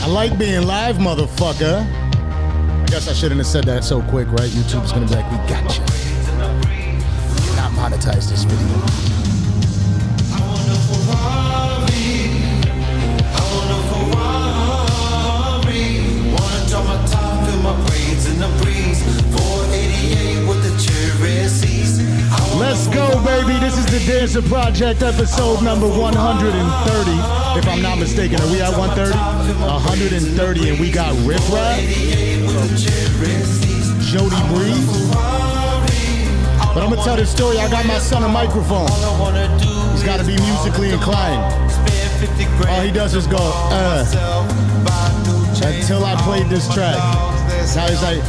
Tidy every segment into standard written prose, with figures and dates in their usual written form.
like being live, motherfucker. I guess I shouldn't have said that so quick, right? YouTube's gonna be like, we got you. Not monetize this video. I want a Ferrari. I want a Ferrari. Wanna drop my top, feel my braids in the breeze. 488 with the cherry seats. Let's go, baby. This is the Danza Project, episode number 130. If I'm not mistaken, are we at 130? 130, and we got Riff Raff, Jody Brew. But I'm gonna tell this story. I got my son a microphone. He's got to be musically inclined. All he does is go, until I played this track. Now he's like,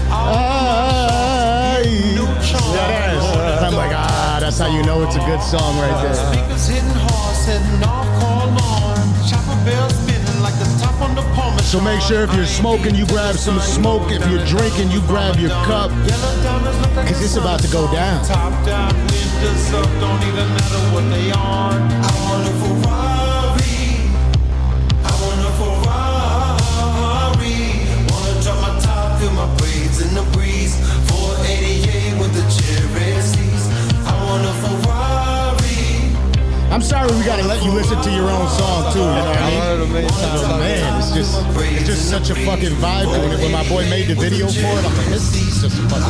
and I'm like, that's how you know it's a good song right there. Speakers hitting hard, setting off call alarm. Chopper bell spinning like the top on the palm. So make sure if you're smoking, you grab some smoke. If you're drinking, you grab your cup. Because it's about to go down. Top down, windows up, don't even matter what they on. I want a Ferrari. I want a Ferrari. Wanna drop my top, feel my braids in the breeze. 488 with the cherry seats. I want a Ferrari. I'm sorry we gotta let you listen to your own song too, you know what I mean? Oh, man, it's just such a fucking vibe doing it. When my boy made the video for it, I'm like, this is just a fucking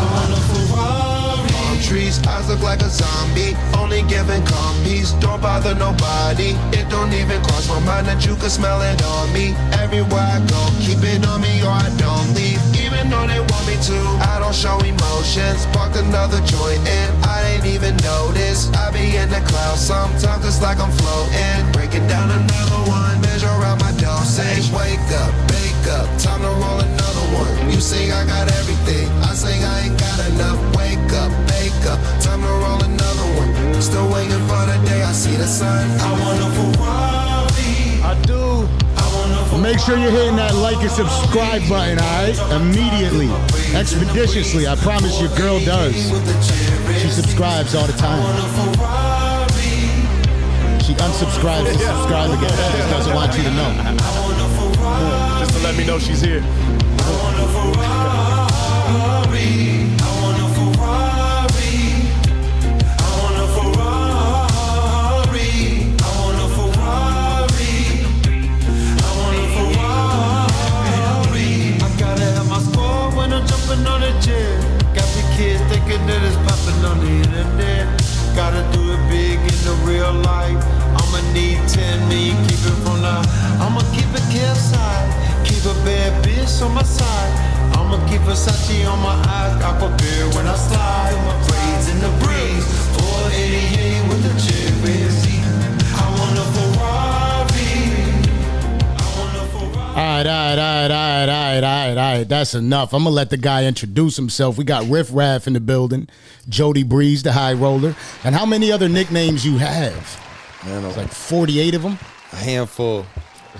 vibe. Palm trees, eyes look like a zombie. Only giving calm peace, don't bother nobody. It don't even cross my mind that you can smell it on me. Everywhere I go, keep it on me or I don't leave. Even though they want me to, I don't show emotions. Parked another joint and I ain't even notice. I be in the clouds sometimes, it's like I'm floating. Breaking down another one, measure out my dosage. Wake up, bake up, time to roll another one. You say I got everything, I say I ain't got enough. Wake up, bake up, time to roll another one. Still waiting for the day I see the sun. I want a Ferrari. I do. Make sure you're hitting that like and subscribe button, alright? Immediately, expeditiously. I promise your girl does. She subscribes all the time. She unsubscribes to subscribe again. She just doesn't want you to know. Just to let me know she's here. On the chair, got the kids thinking that it's popping on the internet. Gotta do it big in the real life. I'ma need 10 million, keep it from the. I'ma keep it campside, keep a bad bitch on my side. I'ma keep Versace on my eyes, aqua beer when I slide. My braids in the breeze, 488 with the cherry seat. I want a Ferrari. All right. That's enough. I'm going to let the guy introduce himself. We got Riff Raff in the building, Jody Breeze, the high roller. And how many other nicknames you have? Man, It's like 48 of them? a handful.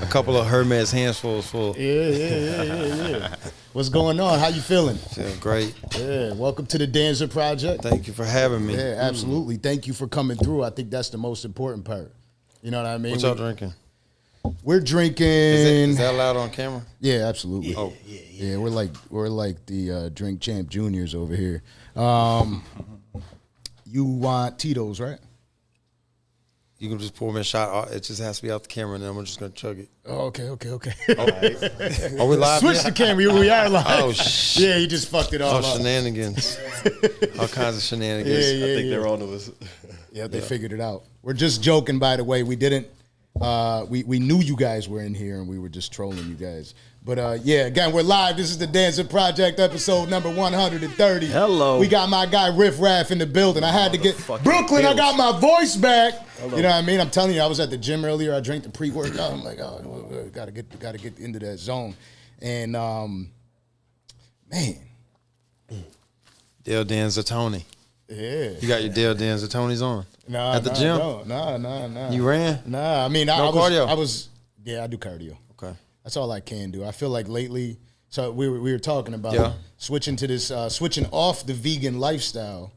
A couple of Hermes handfuls full. Yeah. What's going on? How you feeling? Feeling great. Yeah, welcome to the Danza Project. Thank you for having me. Yeah, absolutely. Thank you for coming through. I think that's the most important part. You know what I mean? What y'all drinking? We're drinking. Is that allowed on camera? Yeah, absolutely. Oh, yeah. We're like the Drink Champ Juniors over here. You want Tito's, right? You can just pour me a shot. It just has to be out the camera, and then I'm just gonna chug it. Oh, okay. Are we live? Switch the camera. We are live. Oh shit! Yeah, you just fucked it all up. Shenanigans. All kinds of shenanigans. Yeah, I think they're on to us. Yeah, they figured it out. We're just joking, by the way. We didn't. We knew you guys were in here, and we were just trolling you guys. But yeah, again, we're live. This is the Danza Project, episode number 130. Hello. We got my guy Riff Raff in the building. I had to get Brooklyn. I got my voice back. Hello. You know what I mean? I'm telling you, I was at the gym earlier. I drank the pre-workout. I'm like, oh, gotta get into that zone. And man, Dale Danza Tony. Yeah. You got your Dale Danza Tonys on? Nah, at the gym? Nah. You ran? Nah, I mean, cardio? I was. Yeah, I do cardio. Okay. That's all I can do. I feel like lately, so we were talking about switching to this, switching off the vegan lifestyle.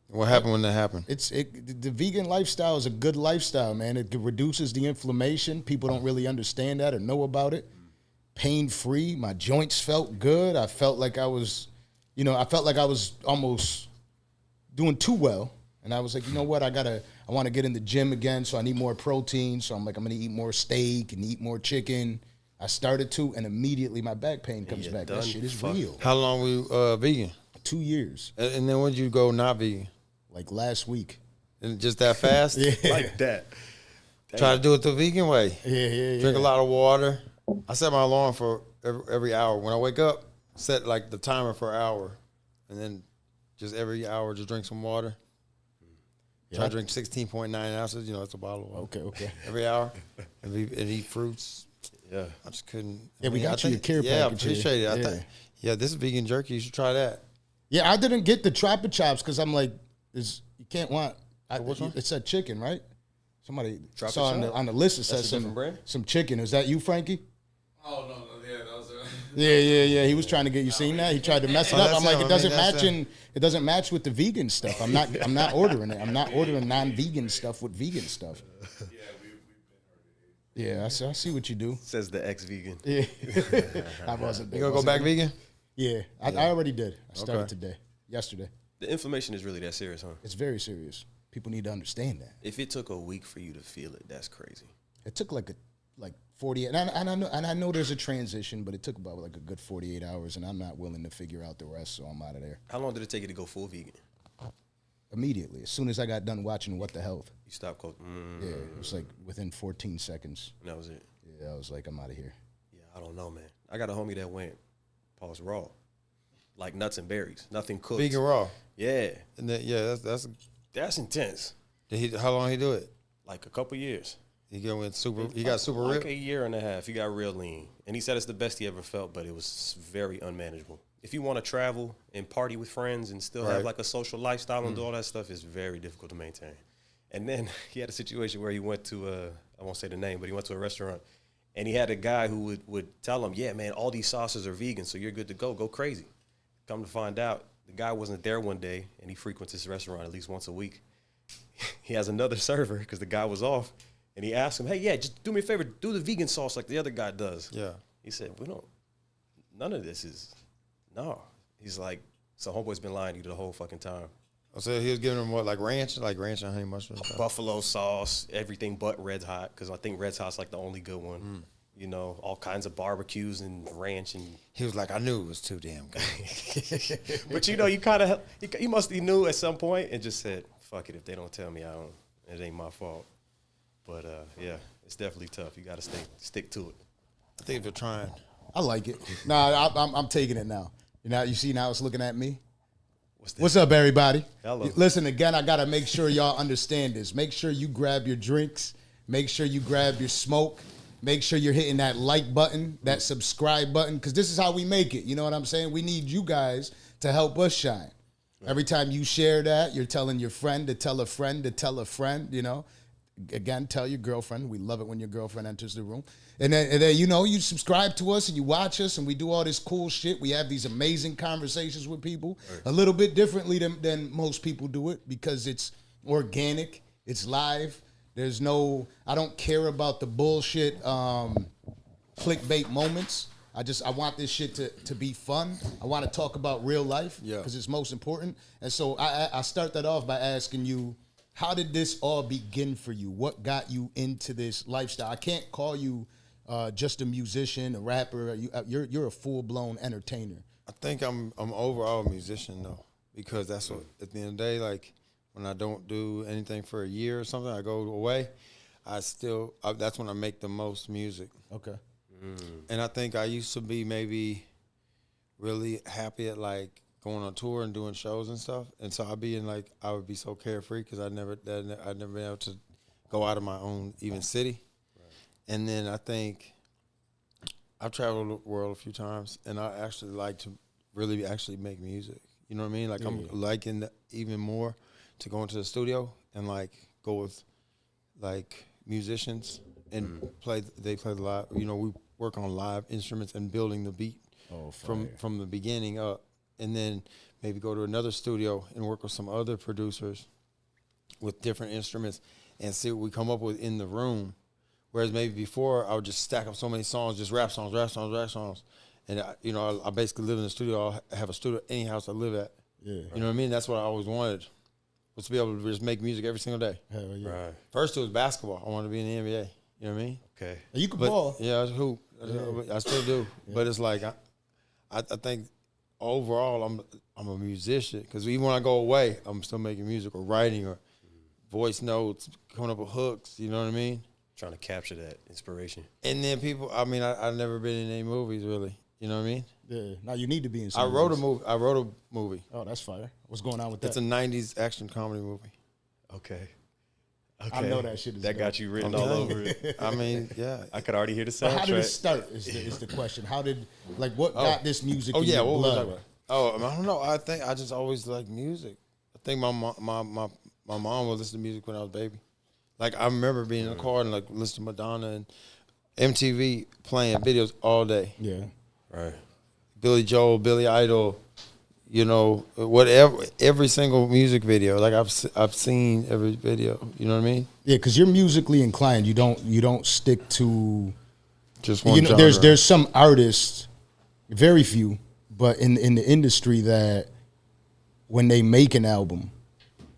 What happened when that happened? The vegan lifestyle is a good lifestyle, man. It reduces the inflammation. People don't really understand that or know about it. pain-free. My joints felt good. I felt like I was, almost doing too well. And I was like, you know what? I want to get in the gym again, so I need more protein. So I'm like, I'm going to eat more steak and eat more chicken. I started to, and immediately my back pain comes back. That shit is real. How long were you vegan? 2 years. And then when did you go not vegan? Like last week. And just that fast? Yeah. Like that. Try to do it the vegan way. Yeah. Drink a lot of water. I set my alarm for every hour. When I wake up, set like the timer for an hour. And then just every hour, just drink some water. Yeah. Try to drink 16.9 ounces. That's a bottle of water. Okay. Every hour. And eat fruits. Yeah. I just couldn't. Yeah, we got you your care Yeah, I package appreciate here. it. This is vegan jerky. You should try that. Yeah, I didn't get the Trapper Chops because I'm like, you can't want. Which one? It said chicken, right? Somebody Trapper saw on the list. It said That's a different brand? some chicken. Is that you, Frankie? Oh no, yeah, that was. Yeah. He was trying to get you seen that. He tried to mess it up. that's I'm like, him. it doesn't That's match him. it doesn't match with the vegan stuff. I'm not ordering it. I'm not ordering non-vegan stuff with vegan stuff. Yeah, we've been Yeah, I see what you do. Says the ex-vegan. Yeah, I wasn't. You gonna go back vegan? Yeah, I already did. I started yesterday. The inflammation is really that serious, huh? It's very serious. People need to understand that. If it took a week for you to feel it, that's crazy. It took like 48, and I know there's a transition, but it took about like a good 48 hours, and I'm not willing to figure out the rest, so I'm out of there How long did it take you to go full vegan? immediately. As soon as I got done watching What the Health, You stopped cooking. yeah, it was like within 14 seconds. And that was it. Yeah, I was like, I'm out of here. Yeah, I don't know, man. I got a homie that went raw, like nuts and berries, nothing cooked. Vegan raw. Yeah, And then, that's intense. how long he do it? Like a couple years. He got super like ripped. a year and a half. He got real lean, and he said it's the best he ever felt, but it was very unmanageable. If you want to travel and party with friends and still have Right. like a social lifestyle and do all that stuff, it's very difficult to maintain. And then he had a situation where he went to I won't say the name, but he went to a restaurant, and he had a guy who would tell him, "Yeah, man, all these sauces are vegan, so you're good to go crazy." Come to find out, the guy wasn't there one day, and he frequents this restaurant at least once a week. He has another server because the guy was off, and he asked him, "Hey, yeah, just do me a favor, do the vegan sauce like the other guy does." Yeah. He said, none of this is, no. He's like, so homeboy's been lying to you the whole fucking time. So he was giving him what, like ranch and honey mustard? And stuff? Buffalo sauce, everything but Red Hot, because I think Red Hot's like the only good one. All kinds of barbecues and ranch and. He was like, I knew it was too damn good. But you kind of, he must have knew at some point and just said, fuck it, if they don't tell me, it ain't my fault. But yeah, it's definitely tough. You got to stick to it. I think if you're trying. I like it. Nah, I'm taking it now. You see now it's looking at me. What's that? What's up, everybody? Hello. Listen, again, I got to make sure y'all understand this. Make sure you grab your drinks. Make sure you grab your smoke. Make sure you're hitting that like button, that subscribe button, because this is how we make it. You know what I'm saying? We need you guys to help us shine. Every time you share that, you're telling your friend to tell a friend to tell a friend, Again, tell your girlfriend. We love it when your girlfriend enters the room. And then you subscribe to us and you watch us and we do all this cool shit. We have these amazing conversations with people a little bit differently than most people do it because it's organic, it's live. I don't care about the bullshit clickbait moments. I want this shit to be fun. I want to talk about real life because it's most important. And so I start that off by asking you, how did this all begin for you? What got you into this lifestyle? I can't call you just a musician, a rapper. You're a full-blown entertainer. I think I'm overall a musician though, because that's what at the end of the day, like when I don't do anything for a year or something, I go away. That's when I make the most music. Okay. And I think I used to be maybe really happy at like going on tour and doing shows and stuff. And so I would be so carefree because I'd never been able to go out of my own even city. Right. And then I think I've traveled the world a few times and I actually like to really actually make music. You know what I mean? Like I'm liking even more to go into the studio and like go with like musicians and they play the live, we work on live instruments and building the beat from the beginning up. And then maybe go to another studio and work with some other producers with different instruments and see what we come up with in the room Whereas maybe before, I would just stack up so many songs, just rap songs. And, I basically live in the studio. I have a studio any house I live at. Yeah. You know what I mean? That's what I always wanted, was to be able to just make music every single day. Hell yeah. Right. First, it was basketball. I wanted to be in the NBA. You know what I mean? Okay. You can ball. Yeah, I was hoop. I still do. Yeah. But it's like, I think overall, I'm a musician. Because even when I go away, I'm still making music or writing or voice notes, coming up with hooks. You know what I mean? Trying to capture that inspiration. And then people, I've never been in any movies, really. You know what I mean? Yeah. Now you need to be in some I wrote a movie. Oh, that's fire. What's going on with that? It's a 90s action comedy movie. Okay. I know that shit is that dope. got you written all over it. I mean, yeah. I could already hear the soundtrack. But how did it start is the question. How did, what got this music in yeah, your what blood? was I don't know. I think I just always liked music. I think my mom would listen to music when I was a baby. Like, I remember being in the car and, like, listening to Madonna and MTV playing videos all day. Yeah. Right. Billy Joel, Billy Idol, whatever, every single music video. Like, I've seen every video. You know what I mean? Yeah, because you're musically inclined. You don't stick to just one genre. There's some artists, very few, but in the industry that when they make an album,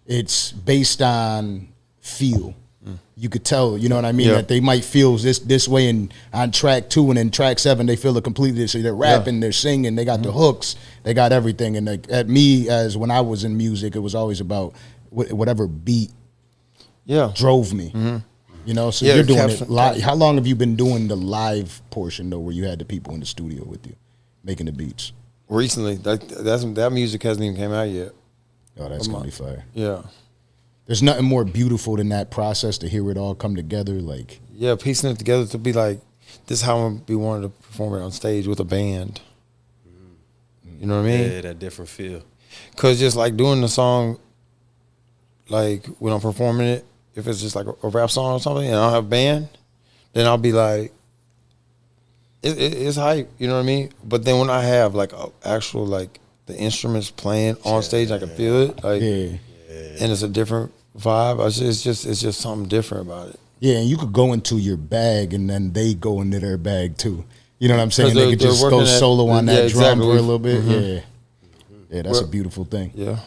it's based on feel. You could tell, you know what I mean, that they might feel this way on track 2, and then track 7 they feel it completely. So they're rapping, they're singing, they got the hooks, they got everything. And like, at me, as when I was in music, it was always about whatever beat drove me. You know, so you're doing it live. How long have you been doing the live portion though, where you had the people in the studio with you making the beats? Recently, that music hasn't even came out yet. Oh, that's gonna be fire. Yeah. There's nothing more beautiful than that process, to hear it all come together. Like, yeah, piecing it together to be like, this is how I'm be wanting to perform it on stage with a band. You know what I mean? Yeah, that different feel. Cause just like doing the song, like when I'm performing it, if it's just like a rap song or something, and I don't have a band, then I'll be like, it's hype. You know what I mean? But then when I have like actual like the instruments playing on stage, I can feel it. Like, and it's a different vibe. It's just something different about it. Yeah, and you could go into your bag, and then they go into their bag too. You know what I'm saying? They could just go solo on that drum for a little bit. Yeah, that's a beautiful thing. Yeah,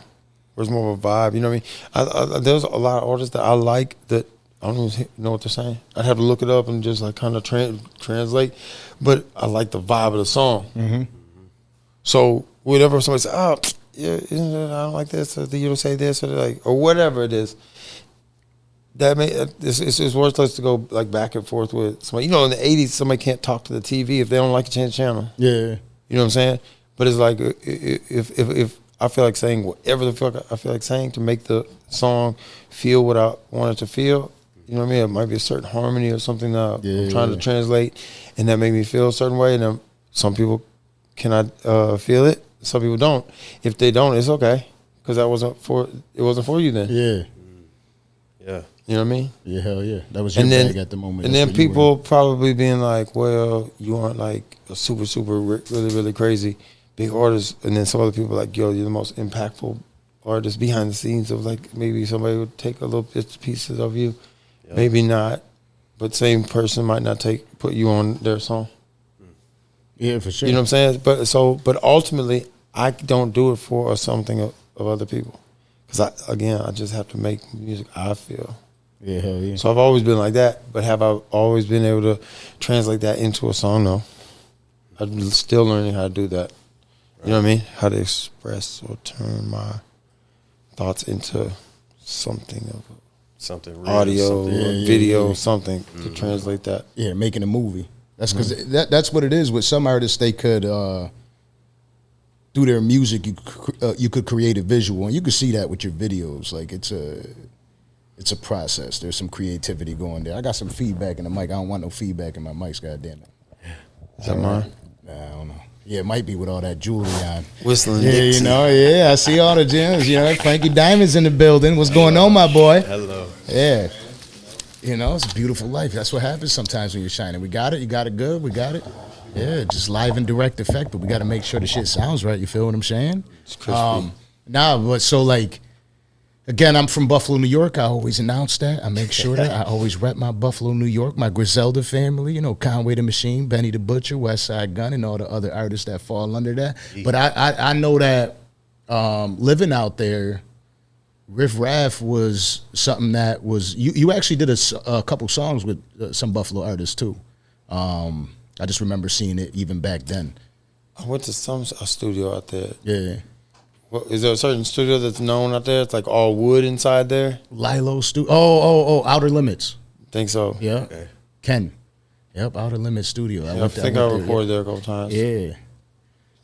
there's more of a vibe. You know what I mean? There's a lot of artists that I like that I don't even know what they're saying. I'd have to look it up and just like kind of translate. But I like the vibe of the song. So whatever somebody says, oh, yeah, I don't like this, or you don't say this, or whatever it is. It's worthless to go like back and forth with somebody. You know, in the 80s, somebody can't talk to the TV if they don't like to change the channel. Yeah, you know what I'm saying. But it's like if I feel like saying whatever the fuck I feel like saying to make the song feel what I want it to feel. You know what I mean? It might be a certain harmony or something that I'm trying to translate, and that make me feel a certain way. And then some people cannot feel it. Some people don't. If they don't, it's okay, because it wasn't for you then. Yeah. Yeah. You know what I mean? Yeah, hell yeah. That was your bag at the moment. And then people probably being like, well, you aren't like a super, really, really crazy big artist. And then some other people like, yo, you're the most impactful artist behind the scenes. Of like, maybe somebody would take a little bits pieces of you. Yep. Maybe not. But same person might not put you on their song. Yeah, for sure. You know what I'm saying? But ultimately, I don't do it for something of other people. Because, I just have to make music I feel. Yeah, hell yeah. So I've always been like that, but have I always been able to translate that into a song? No. I'm still learning how to do that. Right. You know what I mean? How to express or turn my thoughts into something of something real, audio, video, something to translate that. Yeah, making a movie. That's because that's what it is. With some artists, they could through their music, you could create a visual, and you could see that with your videos. Like it's a process. There's some creativity going there. I got some feedback in the mic. I don't want no feedback in my mics. Goddamn it. Is that mine? Nah, I don't know. Yeah, it might be with all that jewelry on. Whistling. Yeah, Dixie. you know. Yeah, I see all the gems. You know, Frankie Diamonds in the building. What's going on, my boy? Hello. Yeah. You know, it's a beautiful life. That's what happens sometimes when you're shining. We got it. You got it good. We got it. Yeah, just live and direct effect, but we got to make sure the shit sounds right. You feel what I'm saying? It's crispy. But so like, Again, I'm from Buffalo, New York. I always announce that. I make sure that I always rep my Buffalo, New York, my Griselda family, you know, Conway the Machine, Benny the Butcher, West Side Gun, and all the other artists that fall under that. But I know that living out there, Riff Raff was something that was, you actually did a couple songs with some Buffalo artists too. I just remember seeing it even back then. I went to a studio out there. Yeah. Well, is there a certain studio that's known out there? It's like all wood inside there? Lilo Studio. Oh, Outer Limits. Think so. Yeah. Okay. Ken. Yep, Outer Limits Studio. I think I recorded there a couple times. Yeah.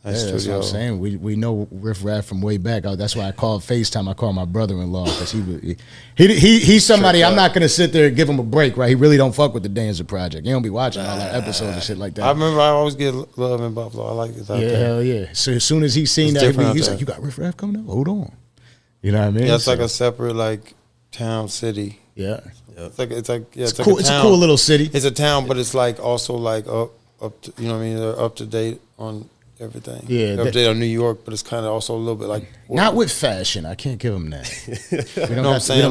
Nice That's what I'm saying. We know Riff Raff from way back. That's why I called FaceTime. I called my brother-in-law because he's somebody I'm not gonna sit there and give him a break, right? He really don't fuck with the Danza Project. He don't be watching all our episodes and shit like that. I remember I always get love in Buffalo. I like it out there. Hell yeah. So as soon as he seen that, he's like, "You got Riff Raff coming up? Hold on." You know what I mean? Yeah, it's like a separate like town city. Yeah. It's like it's cool. like It's a cool little city. It's a town, but it's like also like up to, you know what I mean? They're up to date on everything. Yeah, up to date on New York, but it's kind of also a little bit like not with fashion. I can't give them that. You know what I'm saying?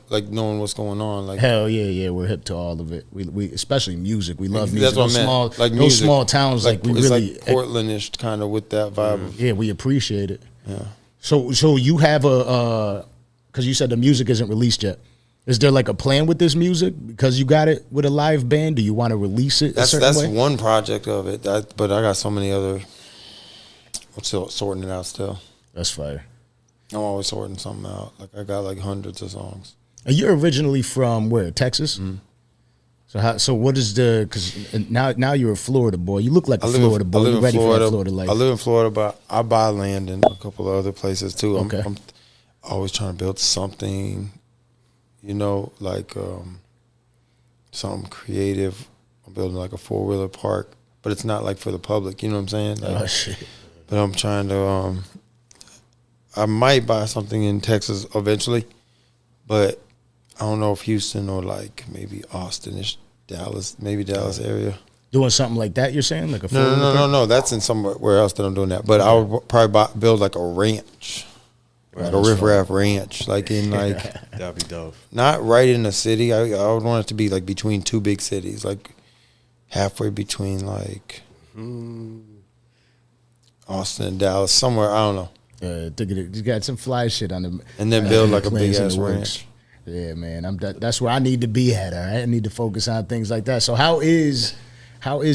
Like knowing what's going on. Like hell yeah, we're hip to all of it. We especially music. We love music. That's what I meant. Like those small towns, like we it's really like Portlandish kind of with that vibe. Yeah, we appreciate it. Yeah. So you have because you said the music isn't released yet. Is there like a plan with this music because you got it with a live band? Do you want to release it? That's one project of it. But I got so many other. I'm still sorting it out. Still, that's fire. I'm always sorting something out. Like I got like hundreds of songs. And you're originally from where? Texas. Mm-hmm. So what is the? Because now you're a Florida boy. You look like a Florida boy. You're ready for Florida life. I live in Florida, but I buy land in a couple of other places too. Okay. I'm always trying to build something. You know, like something creative. I'm building like a 4-wheeler park, but it's not like for the public. You know what I'm saying? Like, oh shit! But I'm trying to. I might buy something in Texas eventually, but I don't know if Houston or like maybe Austin-ish, Dallas, maybe Dallas area. Doing something like that? You're saying like a no. That's in somewhere else that I'm doing that. But I would probably build like a ranch. Like a Riff Raff ranch, like in like that'd be dope. Not right in the city. I would want it to be like between two big cities, like halfway between like Austin and Dallas, somewhere. I don't know. You got some fly shit on them, and then build like a big ass ranch. Yeah, man. That's where I need to be at. All right, I need to focus on things like that. So how is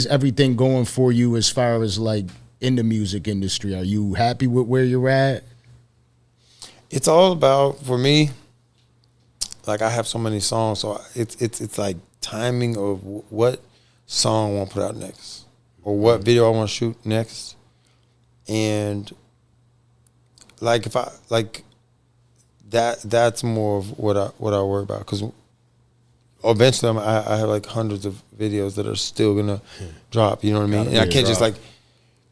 everything going for you as far as like in the music industry? Are you happy with where you're at? It's all about, for me, like I have so many songs, so it's like timing of what song I want to put out next or what video I want to shoot next. And like if I like that's more of what I worry about, because eventually I have like hundreds of videos that are still gonna drop, you know what I mean? And I can't just like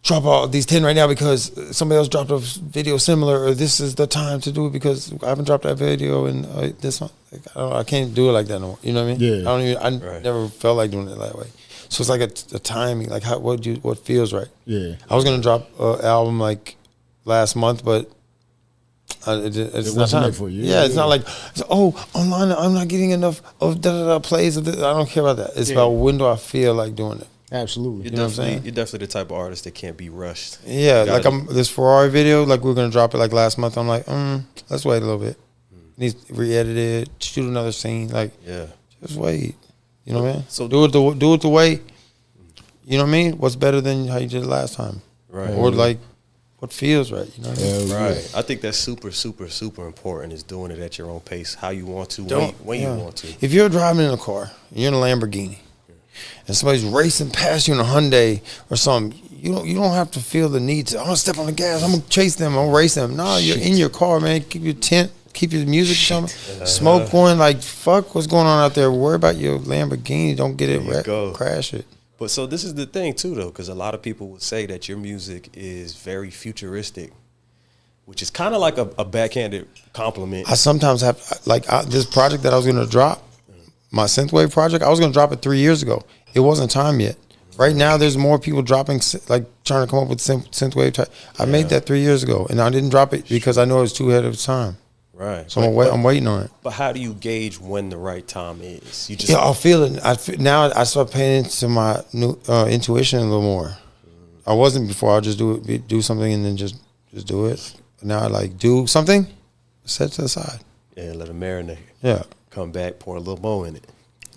drop all these 10 right now because somebody else dropped a video similar, or this is the time to do it because I haven't dropped that video and this one. Like, I can't do it like that no more. You know what I mean? Yeah. I never felt like doing it that way. So it's like a timing, like what feels right. Yeah. I was gonna drop an album like last month, but it's not time for you. Yeah, it's not like online I'm not getting enough of plays of this. I don't care about that. It's about when do I feel like doing it. Absolutely. You know what I'm saying? You're definitely the type of artist that can't be rushed. Yeah, like this Ferrari video, like we were gonna drop it like last month. I'm like, let's wait a little bit. Needs re-edited, shoot another scene. Like, just wait. You know what I mean? So do it the way. You know what I mean? What's better than how you did it last time? Right. Or like what feels right. You know what I mean? Right. I think that's super, super, super important, is doing it at your own pace, how you want to, when you want to. If you're driving in a car, you're in a Lamborghini, and somebody's racing past you in a Hyundai or something, you don't have to feel the need to, I'm gonna step on the gas, I'm gonna chase them, I'm gonna race them. No, you're in your car, man. Keep your tent, keep your music coming, smoke going, like fuck what's going on out there. Worry about your Lamborghini, don't get it crash it. But so this is the thing too though, because a lot of people would say that your music is very futuristic, which is kind of like a backhanded compliment. I sometimes have this project that I was gonna drop, my synthwave project, I was gonna drop it 3 years ago. It wasn't time yet. Right now, there's more people dropping, like trying to come up with synthwave type. I made that 3 years ago, and I didn't drop it because I know it was too ahead of time. Right. So I'm waiting on it. But how do you gauge when the right time is? You just Yeah, I'll feel it. Now I start paying into my new intuition a little more. I wasn't before. I'll just do something and then just do it. Now I like do something, set it to the side. yeah, let it marinate. Yeah. Come back, pour a little more in it.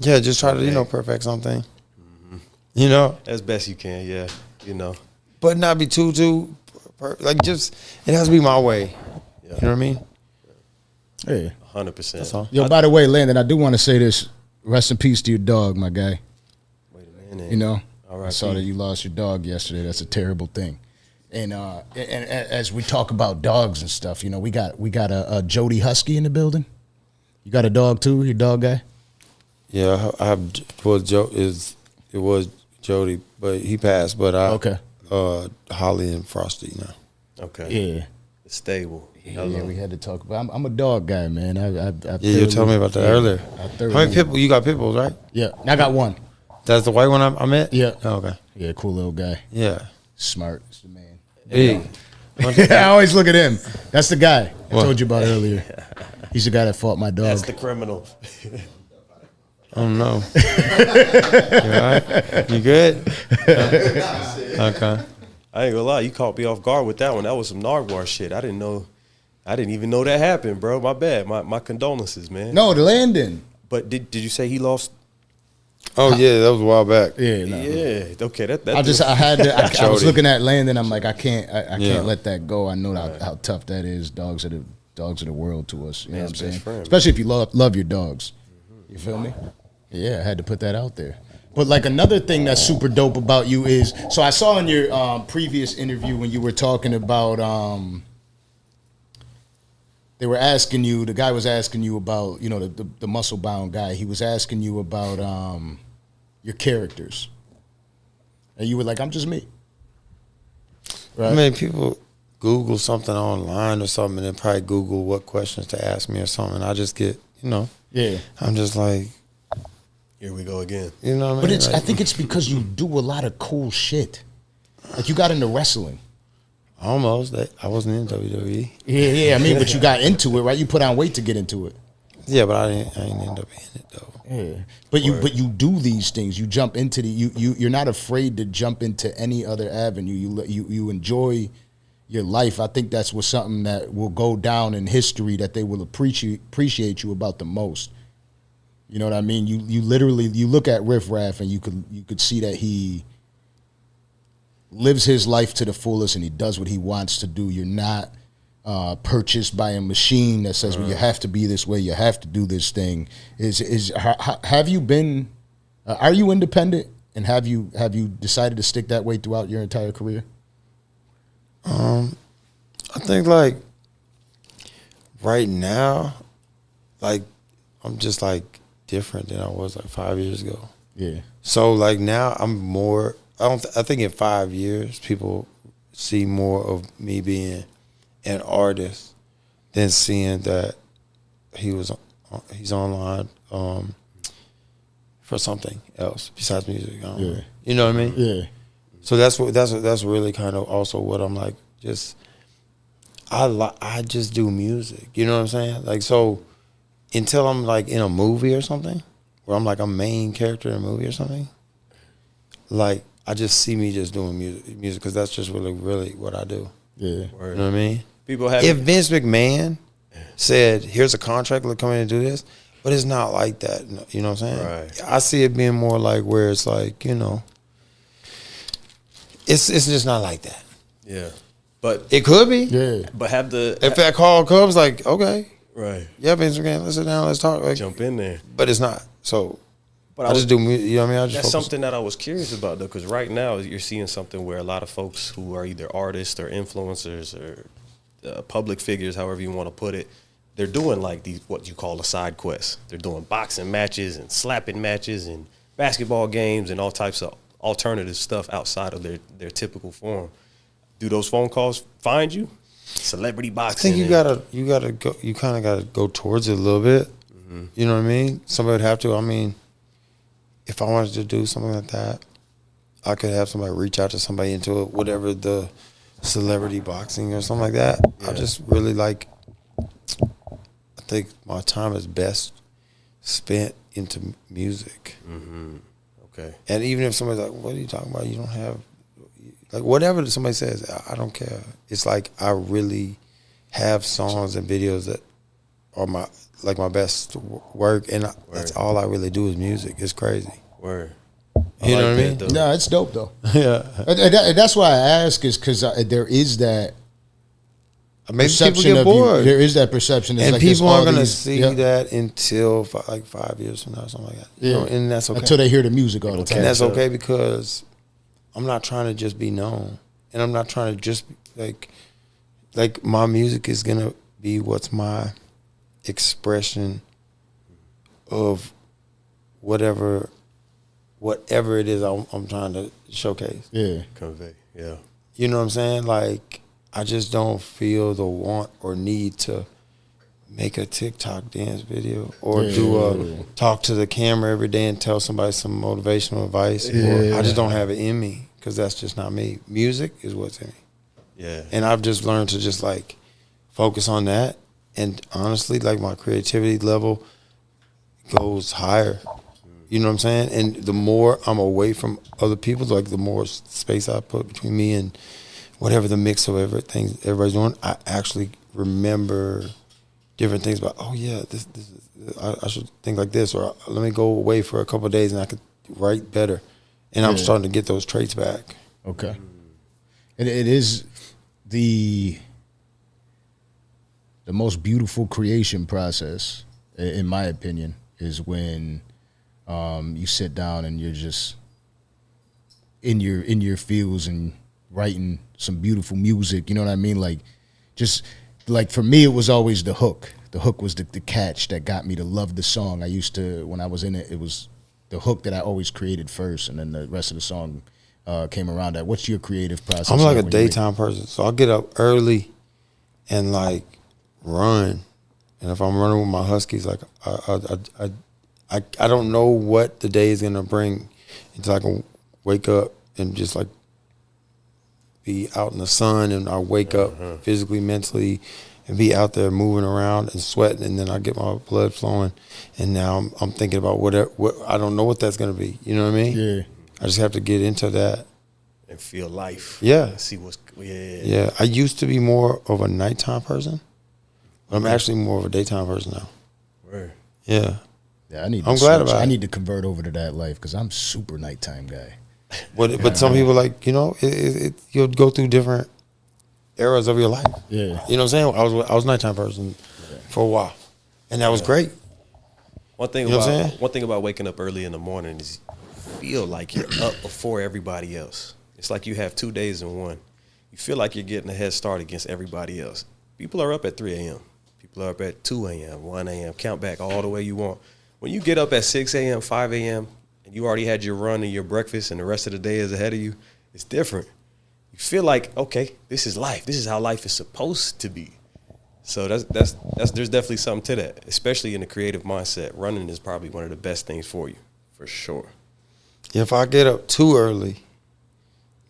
Yeah, just try to, perfect something. You know? As best you can, yeah. You know. But not be too, like just, it has to be my way. Yeah. You know what I mean? Hey. 100%. That's all. Yo, by the way, Landon, I do want to say this. Rest in peace to your dog, my guy. Wait a minute. You know, All right, I saw that you lost your dog yesterday. That's a terrible thing. And as we talk about dogs and stuff, you know, we got a Jody Husky in the building. You got a dog too? Your dog guy? Yeah, I have. It was Jody, but he passed. But Okay. Holly and Frosty now. Okay. Yeah. It's stable. Yeah, we had to talk about. I'm a dog guy, man. Yeah, you were telling me about that earlier. How many pit bulls? You got pit bulls, right? Yeah, I got one. That's the white one I met? Yeah. Oh, okay. Yeah, cool little guy. Yeah. Smart. It's the man. Big. I always look at him. That's the guy I What? told you about earlier. He's the guy that fought my dog. That's the criminal. I don't know. You all right? You good? Okay. I ain't gonna lie, you caught me off guard with that one. That was some Nardwar shit. I didn't even know that happened, bro. My bad. My condolences, man. No, the Landon. But did you say he lost? Oh yeah, that was a while back. Yeah, no. Yeah. Okay. That I was looking at Landon. I'm like, I can't Yeah. can't let that go. I know how tough that is. Dogs are the world to us. You know what I'm Man's saying? best friend. Especially if you love your dogs. You feel me? Yeah, I had to put that out there. But like another thing that's super dope about you is, so I saw in your previous interview when you were talking about, they were asking you, the guy was asking you about, you know, the muscle bound guy. He was asking you about your characters, and you were like, "I'm just me." Right? I mean, people Google something online or something, and then probably Google what questions to ask me or something. I just get, Yeah. I'm just like, Here we go again. you know what I But mean? I Like, think it's because you do a lot of cool shit. Like you got into wrestling. almost. I wasn't in WWE. Yeah. I mean, but you got into it, right? You put on weight to get into it. Yeah, but I didn't end up in it though. Yeah. But you do these things. You jump into you're not afraid to jump into any other avenue. You enjoy your life. I think that's something that will go down in history, that they will appreciate you about the most. You know what I mean? You literally look at Riff Raff and you could see that he lives his life to the fullest and he does what he wants to do. You're not purchased by a machine that says, well, you have to be this way, you have to do this thing. Have you been? Are you independent? And have you decided to stick that way throughout your entire career? I think like right now, like I'm just like different than I was like 5 years ago. Yeah. So like now I'm more. I think in 5 years people see more of me being an artist than seeing that he's online for something else besides music. Yeah. You know what I mean? Yeah. So that's really kind of also what I'm like. Just I just do music. You know what I'm saying? Like, so until I'm like in a movie or something, where I'm like a main character in a movie or something, like I just see me just doing music because that's just really what I do. Yeah. You know what I mean? People have. If Vince McMahon said, "Here's a contract, look, come in and do this," but it's not like that. You know what I'm saying? Right. I see it being more like where it's like, it's just not like that. Yeah. But It could be. Yeah. but have the If that call comes, like, okay, right. yeah, Vince McMahon, let's sit down, let's talk. Like, Jump in there. but it's not. So But I just do music. You know what I mean? I just That's focus. something that I was curious about, though, because right now you're seeing something where a lot of folks who are either artists or influencers or public figures, however you want to put it, they're doing like these what you call a side quest. They're doing boxing matches and slapping matches and basketball games and all types of alternative stuff outside of their typical form. Do those phone calls find you? Celebrity I boxing. think you gotta go. You kind of gotta go towards it a little bit. Mm-hmm. You know what I mean? Somebody would have to. I mean, if I wanted to do something like that, I could have somebody reach out to somebody into it, whatever the celebrity boxing or something like that. I just really like. think my time is best spent into music. Mm-hmm. Okay. And even if somebody's like, what are you talking about? You don't have, like, whatever somebody says, I don't care. It's like I really have songs and videos that are my best work, and that's all I really do is music. It's crazy. Word. You know what I mean? No, it's dope though. Yeah. And that's why I ask, is because there is that Maybe people perception get of you. bored. There is that perception. It's And like there's people all aren't going to these- see yeah. that until like 5 years from now, something like that. You know, and that's okay. Until they hear the music all the time. And that's okay, because I'm not trying to just be known, and I'm not trying to just like my music is gonna be what's my expression of whatever it is I'm trying to showcase. Yeah. Convey. Yeah. You know what I'm saying? Like, I just don't feel the want or need to make a TikTok dance video or talk to the camera every day and tell somebody some motivational advice. Or I just don't have it in me, because that's just not me. Music is what's in me. Yeah. And I've just learned to just like focus on that. And honestly, like, my creativity level goes higher. You know what I'm saying? And the more I'm away from other people, like, the more space I put between me and whatever the mix of everything everybody's doing, I actually remember different things about, oh yeah, this is, I should think like this, or let me go away for a couple of days and I could write better. And I'm starting to get those traits back. Okay. And it is the most beautiful creation process, in my opinion, is when you sit down and you're just in your fields and writing some beautiful music. You know what I mean? Like, just like, for me, it was always the hook. The hook was the catch that got me to love the song. I used to, when I was in it, it was the hook that I always created first, and then the rest of the song came around that. What's your creative process? I'm like a when you daytime person, so I'll get up early and like run. And if I'm running with my huskies, like I don't know what the day is gonna bring until I can wake up and just like be out in the sun, and I wake up physically, mentally, and be out there moving around and sweating, and then I get my blood flowing, and now I'm thinking about what I don't know what that's gonna be. You know what I mean? Yeah. I just have to get into that And feel life. Yeah. See what's Yeah, I used to be more of a nighttime person, but I'm actually more of a daytime person now. Word. Yeah. Yeah, I need. I'm to glad switch. about it. I need to convert over to that life, because I'm super nighttime guy. But some people, like, you know, you'll go through different eras of your life. Yeah. You know what I'm saying? I was a nighttime person for a while, and that was great. One thing You know what I'm saying? one thing about waking up early in the morning is you feel like you're up before everybody else. It's like you have 2 days in one. You feel like you're getting a head start against everybody else. People are up at 3 a.m. People are up at 2 a.m., 1 a.m. Count back all the way you want. When you get up at 6 a.m., 5 a.m., and you already had your run and your breakfast and the rest of the day is ahead of you, it's different. You feel like, okay, this is life. This is how life is supposed to be. So that's there's definitely something to that, especially in the creative mindset. Running is probably one of the best things for you, for sure. If I get up too early,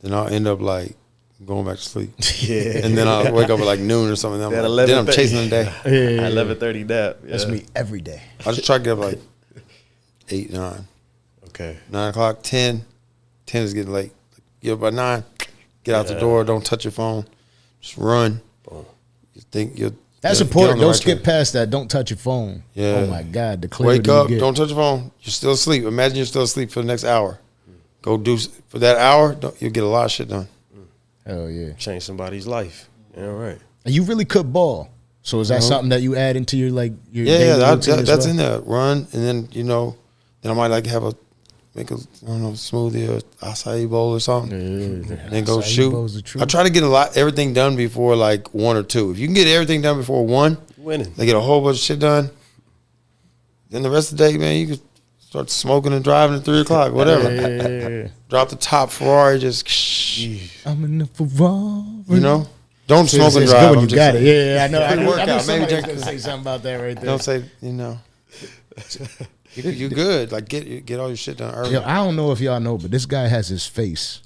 then I'll end up like going back to sleep. Yeah. And then I'll wake up at like noon or something. At Then I'm chasing the day. 11:30 nap. Yeah. That's me every day. I just try to get up like 8, 9. Okay. 9 o'clock, 10. 10 is getting late. Get up by 9. Get out the door. Don't touch your phone. Just run. Boom. You think you'll. That's you'll important. get on the Don't right skip track. past that. Don't touch your phone. Yeah. Oh my God, the clarity Wake up. you get. Don't touch your phone. You're still asleep. Imagine you're still asleep for the next hour. Go do for that hour. You'll get a lot of shit done. Hell yeah. Change somebody's life. Yeah, right. And you really could ball. So is that something that you add into your your Yeah, daily routine as that's well? in there. Run, and then then I might like have make a smoothie or acai bowl or something. Yeah. And then go Acai bowl's the shoot. truth. I try to get everything done before like 1 or 2. If you can get everything done before 1, Winning. they get a whole bunch of shit done. Then the rest of the day, man, you can start smoking and driving at 3 o'clock, whatever. Yeah. Drop the top Ferrari, just I'm in the Ferrari. Don't smoke It's and good drive. when I'm you just got saying. it. Yeah, I know. I Good knew workout. Maybe somebody was drink- gonna say something about that right there. Don't say you're good. Like get all your shit done early. Yo, I don't know if y'all know, but this guy has his face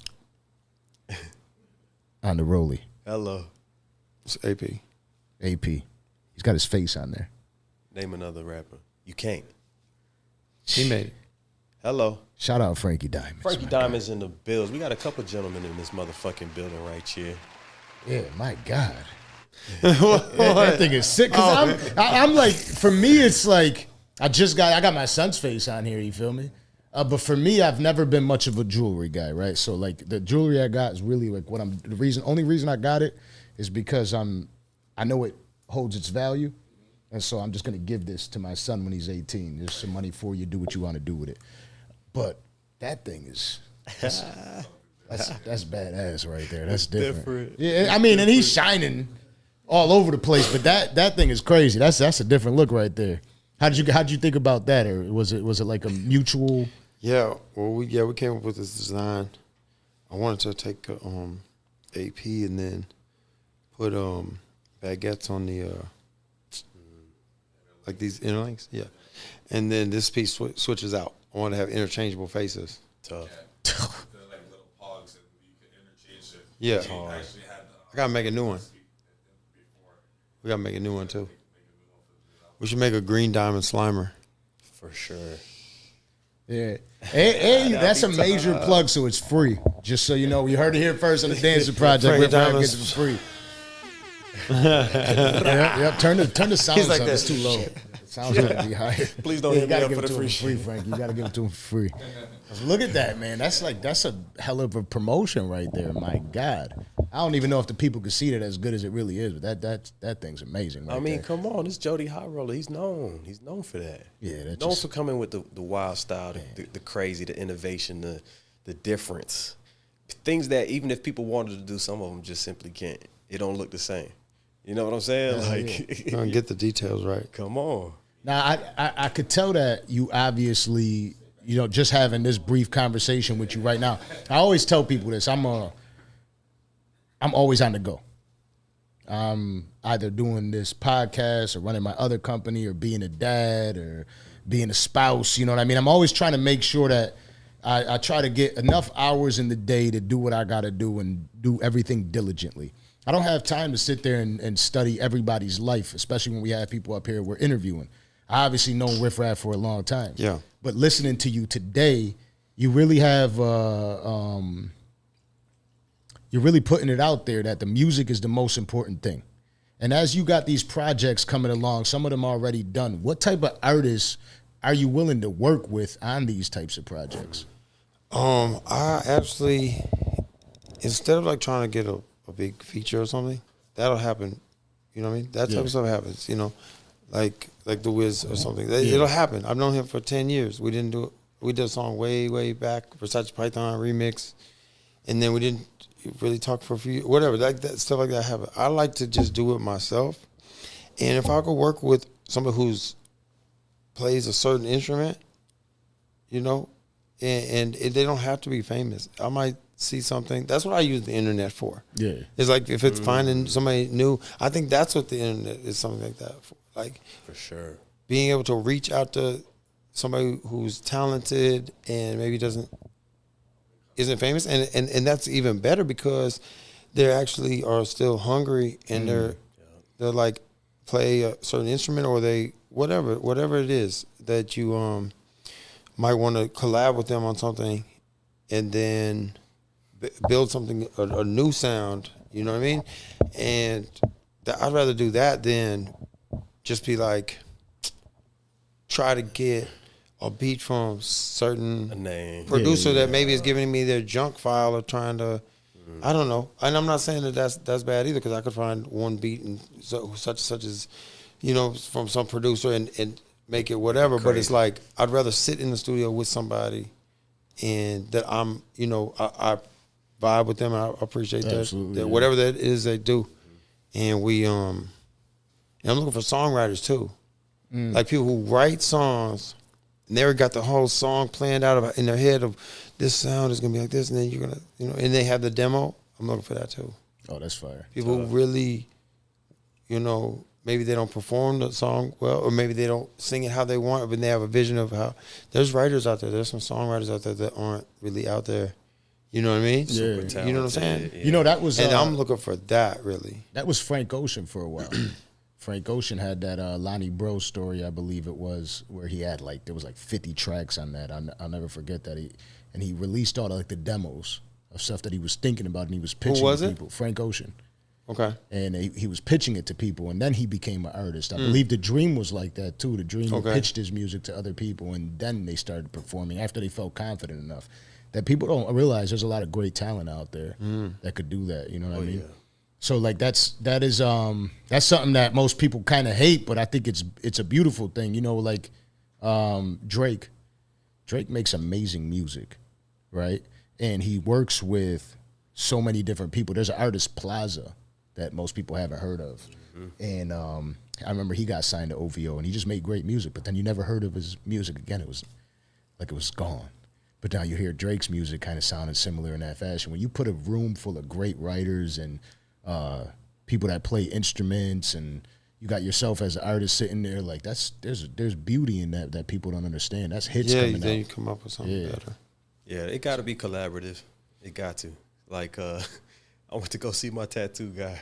on the Rolly Hello. It's AP. AP. He's got his face on there. Name another rapper. You can't. He made it. Hello. Shout out Frankie Diamonds. Frankie Diamonds in the bills. We got a couple gentlemen in this motherfucking building right here. Yeah, my God. that thing is sick. Cause I'm like, for me, it's like I got my son's face on here. You feel me? But for me, I've never been much of a jewelry guy, right? So like the jewelry I got is really like only reason I got it is because I know it holds its value, and so I'm just gonna give this to my son when he's 18. There's some money for you. Do what you want to do with it. But that thing is. That's badass right there. That's different. Yeah, I mean, and he's shining all over the place, but that thing is crazy. That's a different look right there. How'd you think about that, or was it like a mutual? Yeah, well, we came up with this design. I wanted to take AP and then put baguettes on the like these interlinks, yeah, and then this piece switches out. I want to have interchangeable faces. Tough. Yeah, I gotta make a new one. We gotta make a new one too. We should make a green diamond slimer. For sure. Yeah. Hey, that's a major plug, so it's free. Just so you know, we heard it here first on the Danza Project. Riff Raff gets it for free. Yep. Turn the sound up. Like it's too low. The sound's gotta be higher. Please don't hit me up for the free shit. Frank. You gotta give it to him for free. Look at that, man. That's a hell of a promotion right there. My God. I don't even know if the people could see that as good as it really is, but that thing's amazing. Right there. Come on, this Jody High Roller. He's known for that. Yeah, that's known for coming with the wild style, the crazy, the innovation, the difference. Things that even if people wanted to do, some of them just simply can't. It don't look the same. You know what I'm saying? You don't get the details right. Come on. Now I could tell that you obviously, just having this brief conversation with you right now. I always tell people this. I'm always on the go. I'm either doing this podcast or running my other company or being a dad or being a spouse. You know what I mean? I'm always trying to make sure that I try to get enough hours in the day to do what I got to do and do everything diligently. I don't have time to sit there and study everybody's life, especially when we have people up here we're interviewing. I obviously known Riff Raff for a long time. Yeah. But listening to you today, you really have you're really putting it out there that the music is the most important thing. And as you got these projects coming along, some of them already done, what type of artists are you willing to work with on these types of projects? I actually, instead of like trying to get a big feature or something, that'll happen. You know what I mean? That type of stuff happens, like The Wiz or something. It'll happen. I've known him for 10 years. We didn't do it. We did a song way, way back, Versace Python remix, and then we didn't really talk for a few, whatever, like that stuff like that happen. I like to just do it myself, and if I could work with somebody who's plays a certain instrument, and they don't have to be famous. I might see something. That's what I use the internet for. Yeah, it's like if it's finding somebody new. I think that's what the internet is, something like that for. Like for sure, being able to reach out to somebody who's talented and maybe isn't famous, and that's even better because they actually are still hungry and they're like play a certain instrument or they whatever it is that you might want to collab with them on something and then build something a new sound. You know what I mean? And I'd rather do that than just be like try to get a beat from certain producer that maybe is giving me their junk file or trying to, I don't know. And I'm not saying that that's bad either because I could find one beat and such as, from some producer and make it whatever. Crazy. But it's like I'd rather sit in the studio with somebody and that I'm, I vibe with them. And I appreciate that whatever that is they do. And and I'm looking for songwriters too, like people who write songs. And they already got the whole song planned out in their head of this sound is gonna be like this, and then you're gonna, and they have the demo. I'm looking for that too. Oh, that's fire. People who really, maybe they don't perform the song well, or maybe they don't sing it how they want, but they have a vision of how. There's writers out there. There's some songwriters out there that aren't really out there. You know what I mean? Yeah. You know what I'm saying? Yeah. That was. And I'm looking for that really. That was Frank Ocean for a while. Frank Ocean had that Lonnie Bro story, I believe it was, where he had like there was like 50 tracks on that. I'll never forget that. He released all the demos of stuff that he was thinking about, and he was pitching to people. Frank Ocean. Okay. And he was pitching it to people, and then he became an artist. I believe The Dream was like that too. The Dream pitched his music to other people, and then they started performing after they felt confident enough. That people don't realize there's a lot of great talent out there that could do that. You know what I mean? Yeah. So like that's something that most people kind of hate, but I think it's a beautiful thing. You know, like Drake makes amazing music, right? And he works with so many different people. There's an Artist Plaza that most people haven't heard of. And I remember he got signed to OVO, and he just made great music, but then you never heard of his music again. It was like it was gone. But now you hear Drake's music kind of sounding similar in that fashion. When you put a room full of great writers and people that play instruments, and you got yourself as an artist sitting there, like there's beauty in that people don't understand. That's hits coming out. Yeah, then you come up with something better. Yeah, it got to be collaborative. It got to. Like, I went to go see my tattoo guy.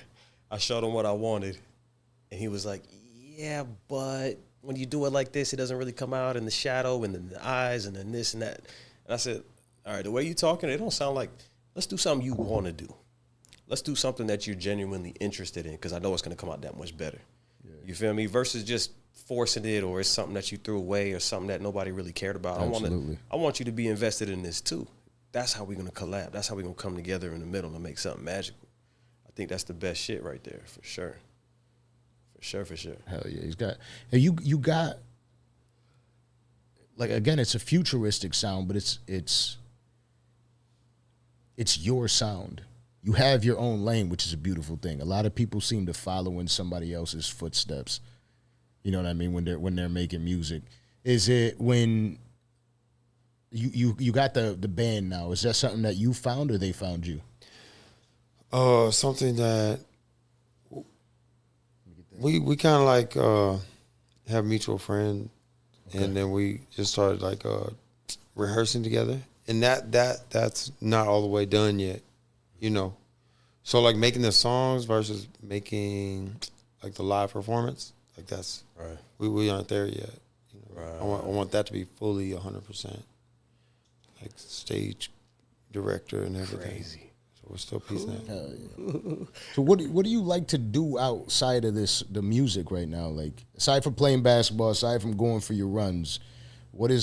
I showed him what I wanted, and he was like, yeah, but when you do it like this, it doesn't really come out in the shadow and the eyes and then this and that. And I said, all right, the way you're talking, it don't sound like, let's do something you want to do. Let's do something that you're genuinely interested in, because I know it's going to come out that much better. Yeah. You feel me? Versus just forcing it, or it's something that you threw away, or something that nobody really cared about. Absolutely. I want you to be invested in this too. That's how we're going to collab. That's how we're going to come together in the middle and make something magical. I think that's the best shit right there, for sure. For sure. Hell yeah, he's got. You got. Like, again, it's a futuristic sound, but it's your sound. You have your own lane, which is a beautiful thing. A lot of people seem to follow in somebody else's footsteps. You know what I mean? When they're making music, is it when you got the band now? Is that something that you found, or they found you? Something that we kind of like have mutual friend. Okay. And then we just started like rehearsing together, and that's not all the way done yet, you know. So like making the songs versus making like the live performance, like that's right. We aren't there yet. You know? Right. I want that to be fully 100%, like stage director and everything. Crazy. So we're still piecing that. Yeah. So what do you like to do outside of the music right now? Like, aside from playing basketball, aside from going for your runs, what's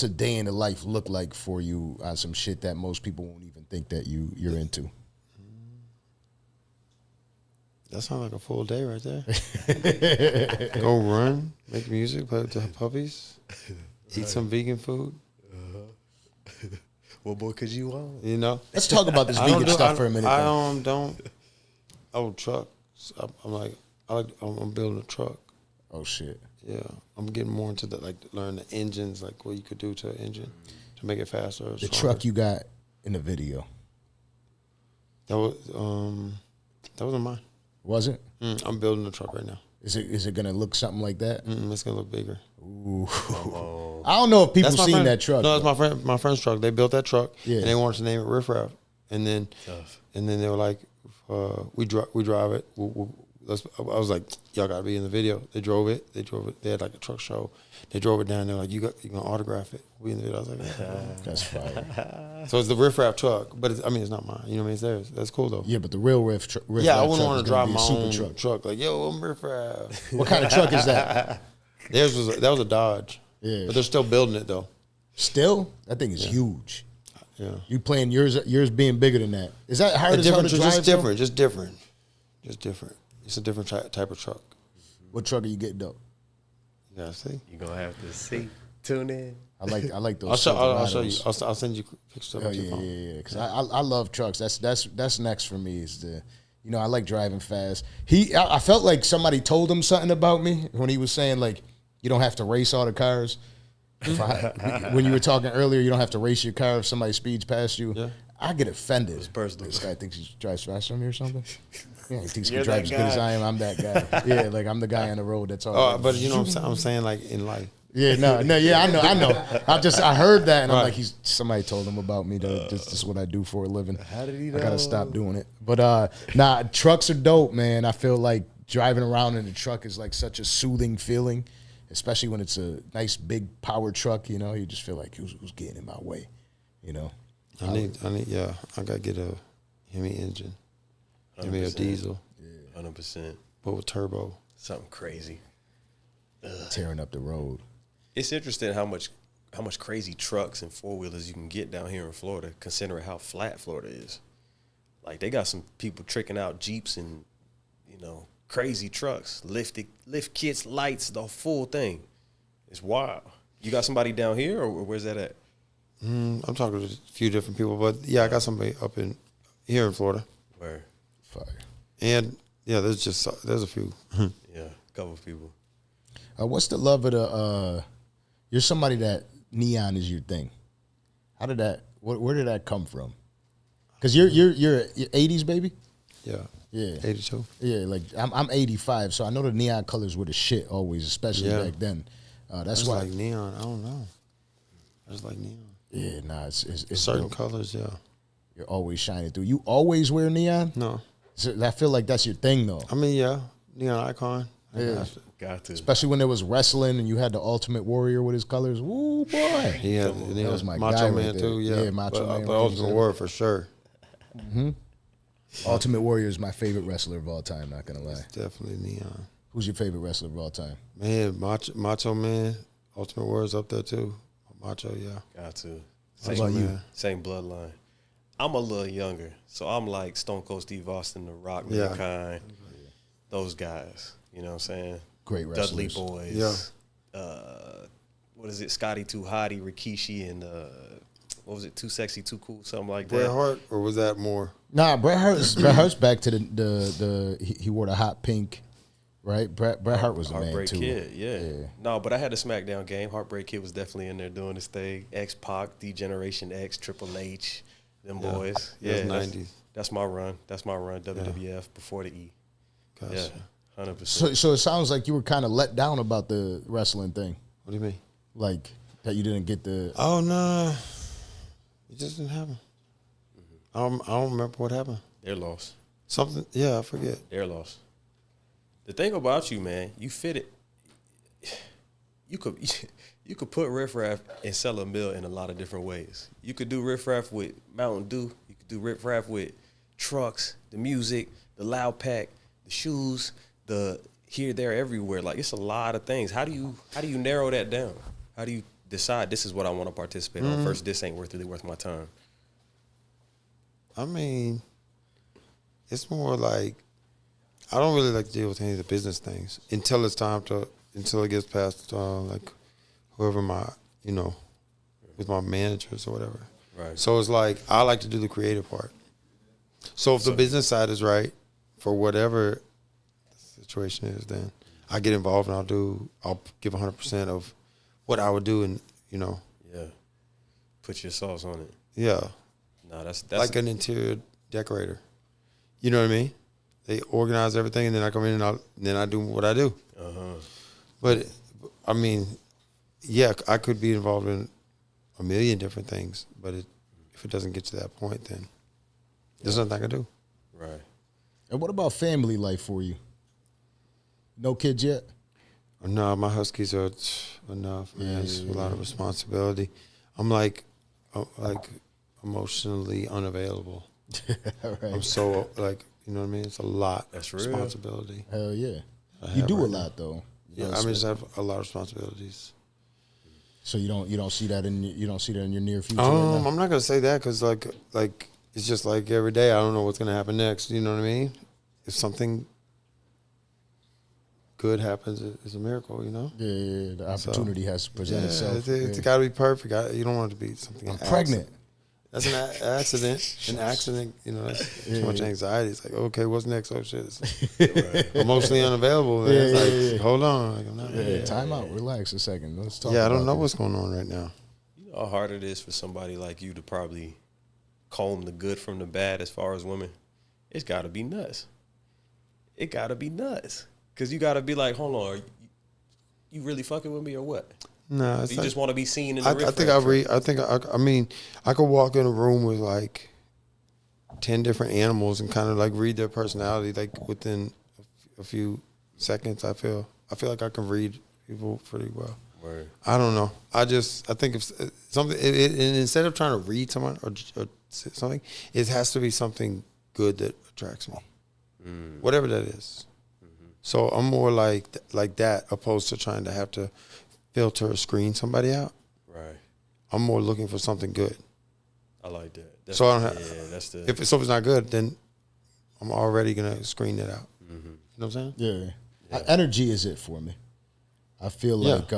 a day in the life look like for you on some shit that most people won't even think that you're into? That sounds like a full day right there. Go run, make music, play with the puppies, eat some vegan food. What more could you want? You know. Let's talk about this vegan stuff for a minute. Trucks. I'm building a truck. Oh shit. Yeah, I'm getting more into learn the engines, like what you could do to an engine to make it faster. The truck you got in the video. That wasn't mine. Was it? I'm building a truck right now. Is it gonna look something like that? It's gonna look bigger. Ooh. I don't know if people seen that truck. No, it's my friend's truck. They built that truck, and they wanted to name it Riff Raff. And then they were like, we drive it. I was like, y'all gotta be in the video. They drove it. They had like a truck show. They drove it down. They're like, you gonna autograph it? We'll be in the video. I was like, that's fire. So it's the Riff Raff truck, but it's not mine. You know what I mean? It's theirs. That's cool though. Yeah, but the real Riff I wouldn't want to drive my own truck. Like, yo, I'm Riff Raff. What kind of truck is that? That was a Dodge. Yeah, but they're still building it though. Still, that thing is huge. Yeah, you playing yours being bigger than that. Is that hard as hell to drive? Just different. It's a different type of truck. What truck are you getting though? You gotta see. You're gonna have to see. Tune in. I like those. I'll show you. I'll send you pictures of your phone. Yeah. Because I love trucks. That's next for me. Is I like driving fast. I felt like somebody told him something about me when he was saying like, you don't have to race all the cars. When you were talking earlier, you don't have to race your car if somebody speeds past you. Yeah. I get offended. It's personal. This guy thinks he drives faster than me or something. Yeah, he thinks he can drive as good as I am. I'm that guy. Yeah, like I'm the guy on the road that's all. Oh, but you know what I'm saying, like in life. Yeah, yeah, I know. I heard that, and I'm like, somebody told him about me. This is what I do for a living. How did he know? I gotta stop doing it. But trucks are dope, man. I feel like driving around in the truck is like such a soothing feeling, especially when it's a nice big power truck. You know, you just feel like who's getting in my way. You know, I need. I gotta get a Hemi engine. Give me a diesel. 100%. But with turbo. Something crazy. tearing up the road. It's interesting how much crazy trucks and four-wheelers you can get down here in Florida, considering how flat Florida is. Like, they got some people tricking out Jeeps and, crazy trucks, lift kits, lights, the full thing. It's wild. You got somebody down here, or where's that at? I'm talking to a few different people, but yeah, I got somebody here in Florida. Where? Fire. And yeah, there's a few. Yeah, a couple of people. What's the love of the? You're somebody that neon is your thing. How did that? Where did that come from? Because you're 80s baby. Yeah. Yeah. 82. Yeah, like I'm 85, so I know the neon colors were the shit always, especially back then. That's why. Like neon. I don't know. I just like neon. Yeah, nah, it's certain dope. colors. Yeah. You're always shining through. You always wear neon? No. So I feel like that's your thing, though. I mean, yeah, neon icon. Yeah. Got to. Especially when there was wrestling and you had the Ultimate Warrior with his colors. Ooh, boy. Yeah, that was my Macho guy Man right there. too. Yeah, Macho Man. But Ultimate Warrior for sure. Mm-hmm. Ultimate Warrior is my favorite wrestler of all time, not going to lie. It's definitely neon. Who's your favorite wrestler of all time? Man, Macho Man, Ultimate Warrior's up there too. Macho, yeah. Got to. How about you? Same bloodline. I'm a little younger, so I'm like Stone Cold Steve Austin, The Rock, Mankind, those guys. You know what I'm saying? Great wrestlers. Dudley Boys. Yeah. What is it? Scotty Too Hottie, Rikishi, and what was it? Too Sexy, Too Cool, something like that. Bret Hart, or was that more? Nah, Bret Hart's back to the he wore the hot pink, right? Bret Hart was the man Heartbreak too. Kid, yeah. No, but I had a SmackDown game. Heartbreak Kid was definitely in there doing his thing. X-Pac, D-Generation X, Triple H, them boys. Yeah, that's 90s. That's my run. WWF before the E. Gotcha. Yeah, 100%. So it sounds like you were kind of let down about the wrestling thing, What do you mean? like that you didn't get the. Oh no, it just didn't happen. I don't remember what happened. They're lost. Something. Yeah, I forget. They're lost. The thing about you, man, you fit it. You could put Riff Raff and sell a meal in a lot of different ways. You could do Riff Raff with Mountain Dew. You could do Riff Raff with trucks, the music, the loud pack, the shoes, the here, there, everywhere. Like, it's a lot of things. How do you narrow that down? How do you decide this is what I want to participate on? First, this ain't really worth my time. I mean, it's more like I don't really like to deal with any of the business things until it gets past like whoever with my managers or whatever. Right. So it's like I like to do the creative part. So if the business side is right for whatever the situation is, then I get involved and I'll give 100% of what I would do, and Yeah. Put your sauce on it. yeah. No, that's Like an interior decorator. You know what I mean? They organize everything, and then I come in and then I do what I do. But I mean, yeah, I could be involved in a million different things, but if it doesn't get to that point, then there's nothing I can do. right. And what about family life for you? No kids yet? No, my huskies are enough, man. It's a lot of responsibility. I'm like emotionally unavailable. Right. I'm so you know what I mean? It's a lot of That's real. responsibility. Hell yeah. I You have do a right lot though. Yeah, I just have a lot of responsibilities. So you don't see that in your near future. Right now? I'm not gonna say that because like it's just like every day I don't know what's gonna happen next. You know what I mean? If something good happens, it's a miracle. You know? Yeah, the opportunity has to present itself. It's got to be perfect. You don't want it to be something. I'm pregnant. That's an accident. An accident. You know, that's too much anxiety. It's like, okay, what's next? Oh shit, it's emotionally unavailable. Man. It's like, hold on, like, I'm not. Time out. Relax a second. Let's talk. Yeah, I don't know about what's going on right now. You know how hard it is for somebody like you to probably comb the good from the bad as far as women? It's got to be nuts. It got to be nuts. Because you got to be like, hold on, are you really fucking with me or what? No, it's You like, just want to be seen in the I mean, I could walk in a room with like 10 different animals and kind of like read their personality like within a few seconds. I feel like I can read people pretty well. Word. I don't know. I think if something, instead of trying to read someone or something, it has to be something good that attracts me, whatever that is. Mm-hmm. So I'm more like that, opposed to trying to have to filter or screen somebody out. Right. I'm more looking for something good. I like that. So I don't have, that's the. if something's not good, then I'm already gonna screen it out. Mm-hmm. You know what I'm saying? Yeah. Energy is it for me. I feel like,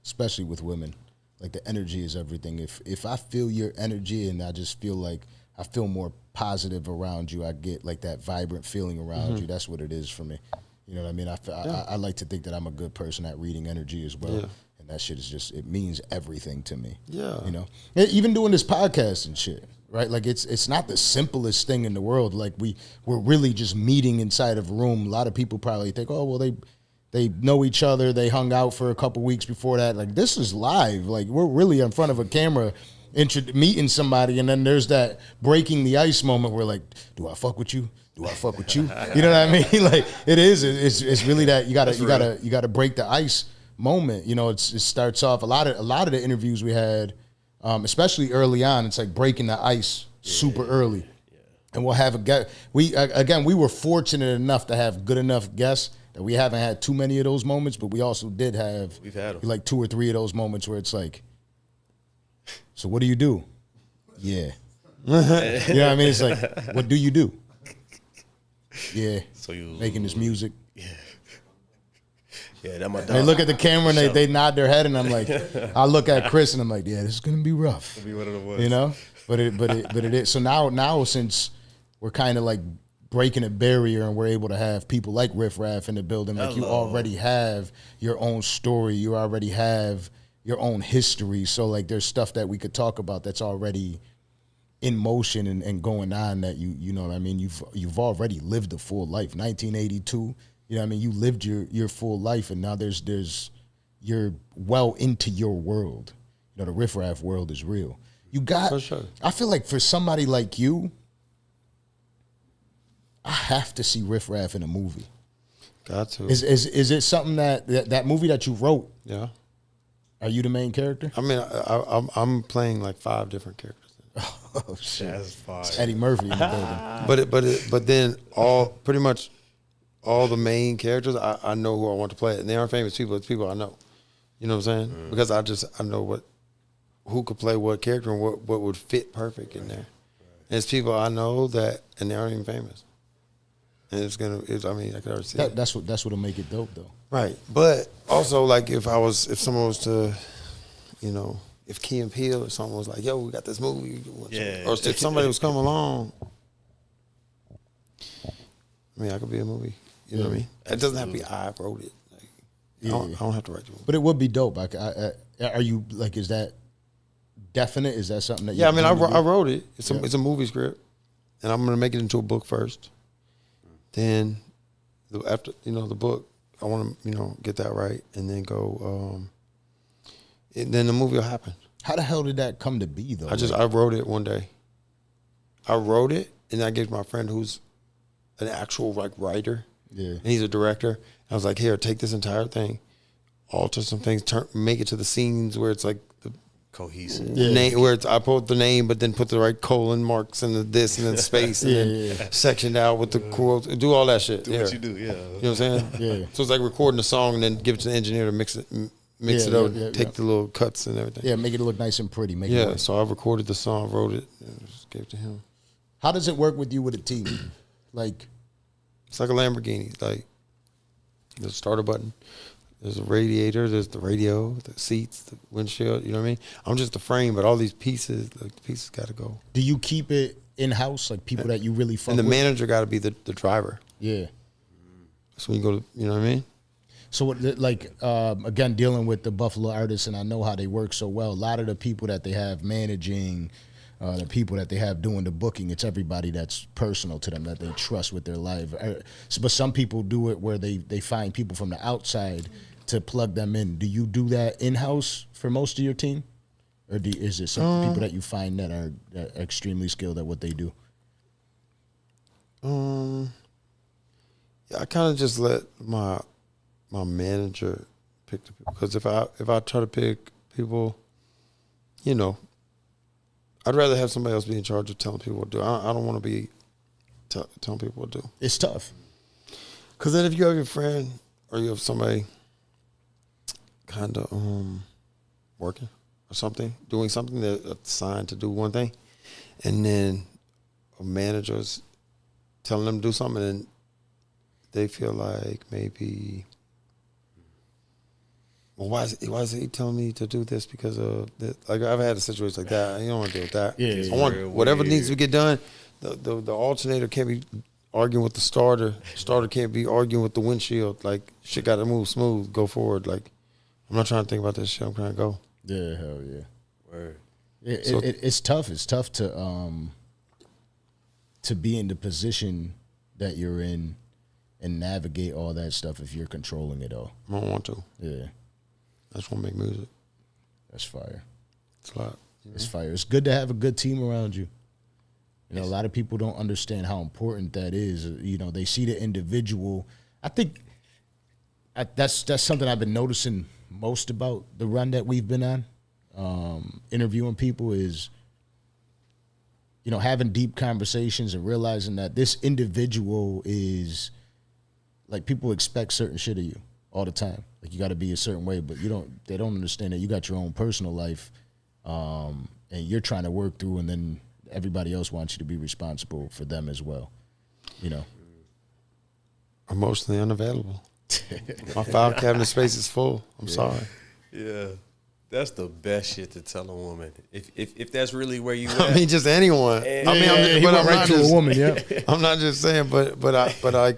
especially with women, like the energy is everything. If I feel your energy and I just feel like I feel more positive around you, I get like that vibrant feeling around you. That's what it is for me. You know what I mean? I like to think that I'm a good person at reading energy as well. Yeah. And that shit is just, it means everything to me. Yeah. You know, even doing this podcast and shit, right? Like it's not the simplest thing in the world. Like we're really just meeting inside of a room. A lot of people probably think, oh, well, they know each other. They hung out for a couple weeks before that. Like, this is live. Like, we're really in front of a camera meeting somebody, and then there's that breaking the ice moment where, like, do I fuck with you? Do I fuck with you? You know what I mean? Like, it is. It's really that you gotta break the ice moment. You know, it starts off a lot of the interviews we had, especially early on. It's like breaking the ice super early, and we'll have a guest. We were fortunate enough to have good enough guests that we haven't had too many of those moments, but we also did have like 2 or 3 of those moments where it's like, so what do you do? Yeah. You know what I mean? It's like, what do you do? Yeah. So you making this music. Yeah. Yeah, that my dog. They look at the camera and they nod their head, and I'm like, I look at Chris and I'm like, yeah, this is gonna be rough. It'll be one of the ones. You know? But it is. So now since we're kind of like breaking a barrier and we're able to have people like Riff Raff in the building, like you already have your own story, you already have your own history. So like there's stuff that we could talk about that's already in motion and going on that you know what I mean, you've already lived a full life. 1982, you know what I mean, you lived your full life, and now you're well into your world. You know, the Riff Raff world is real. You got, for sure. I feel like for somebody like you, I have to see Riff Raff in a movie. Got to. Is it something that movie that you wrote? Yeah. Are you the main character? I mean, I'm playing like 5 different characters. Oh shit, that's fine. It's Eddie Murphy in the building. But then pretty much all the main characters I know who I want to play it, and they aren't famous people. It's people I know. You know what I'm saying? Because I know who could play what character and what would fit perfect in there. And it's people I know and they aren't even famous. And I mean, I could already see that. That's what'll make it dope, though. Right. But also, like, if someone was to, you know, if Key and Peele or someone was like, yo, we got this movie. Yeah. Or if somebody was coming along, I mean, I could be a movie. You know what I mean? It doesn't have to be I wrote it. Like, I don't have to write the movie. But it would be dope. Like, are you, like, is that definite? Is that something that you I mean, I wrote it. It's a movie script. And I'm going to make it into a book first. Then, after, you know, the book, I want to, you know, get that right, and then go, then the movie will happen. How the hell did that come to be, though? I wrote it one day. I wrote it, and I gave it to my friend who's an actual, like, writer. Yeah. And he's a director. I was like, here, take this entire thing, alter some things, make it to the scenes where it's like the cohesive name, where I put the name, but then put the right colon marks and the this and then space and then sectioned out with the quotes. Do all that shit. Do what you do, yeah. You know what I'm saying? Yeah. So it's like recording a song and then give it to the engineer to mix it up, take the little cuts and everything. Yeah, make it look nice and pretty. So I recorded the song, wrote it, and just gave it to him. How does it work with you with a team? Like, it's like a Lamborghini. Like, there's a starter button. There's a radiator, there's the radio, the seats, the windshield, you know what I mean? I'm just the frame, but all these pieces, like, the pieces got to go. Do you keep it in-house, like people that you really fuck with? And the manager got to be the driver. Yeah. So when you go to, you know what I mean? So, like, again, dealing with the Buffalo artists, and I know how they work so well, a lot of the people that they have managing, the people that they have doing the booking, it's everybody that's personal to them, that they trust with their life. But some people do it where they find people from the outside to plug them in. Do you do that in-house for most of your team? Or is it some people that you find that are extremely skilled at what they do? I kind of just let my manager pick the people, because if I try to pick people, you know, I'd rather have somebody else be in charge of telling people what to do. I don't want to be telling people what to do. It's tough. Because then if you have your friend or you have somebody kind of working or something, doing something that's assigned to do one thing, and then a manager's telling them to do something, and they feel like maybe, well, why is he telling me to do this because of this? Like, I've had a situation like that. You don't want to deal with that. Yeah, I want whatever needs to get done. The alternator can't be arguing with the starter. Starter can't be arguing with the windshield. Like, shit got to move smooth, go forward. Like, I'm not trying to think about this shit. I'm trying to go. Yeah, hell yeah. Word. It's tough. It's tough to be in the position that you're in and navigate all that stuff if you're controlling it all. I don't want to. Yeah. I just want to make music. That's fire. It's a lot. It's fire. It's good to have a good team around you. You know, a lot of people don't understand how important that is. You know, they see the individual. I think that's something I've been noticing most about the run that we've been on. Interviewing people is, you know, having deep conversations and realizing that this individual is, like, people expect certain shit of you all the time. Like, you got to be a certain way, but they don't understand that you got your own personal life, and you're trying to work through, and then everybody else wants you to be responsible for them as well. You know, Emotionally unavailable. My file cabinet space is full. I'm sorry. Yeah. That's the best shit to tell a woman. If that's really where you at. I mean, just anyone. Yeah, I mean, yeah, he went right to a woman. Yeah, I'm not just saying, but I.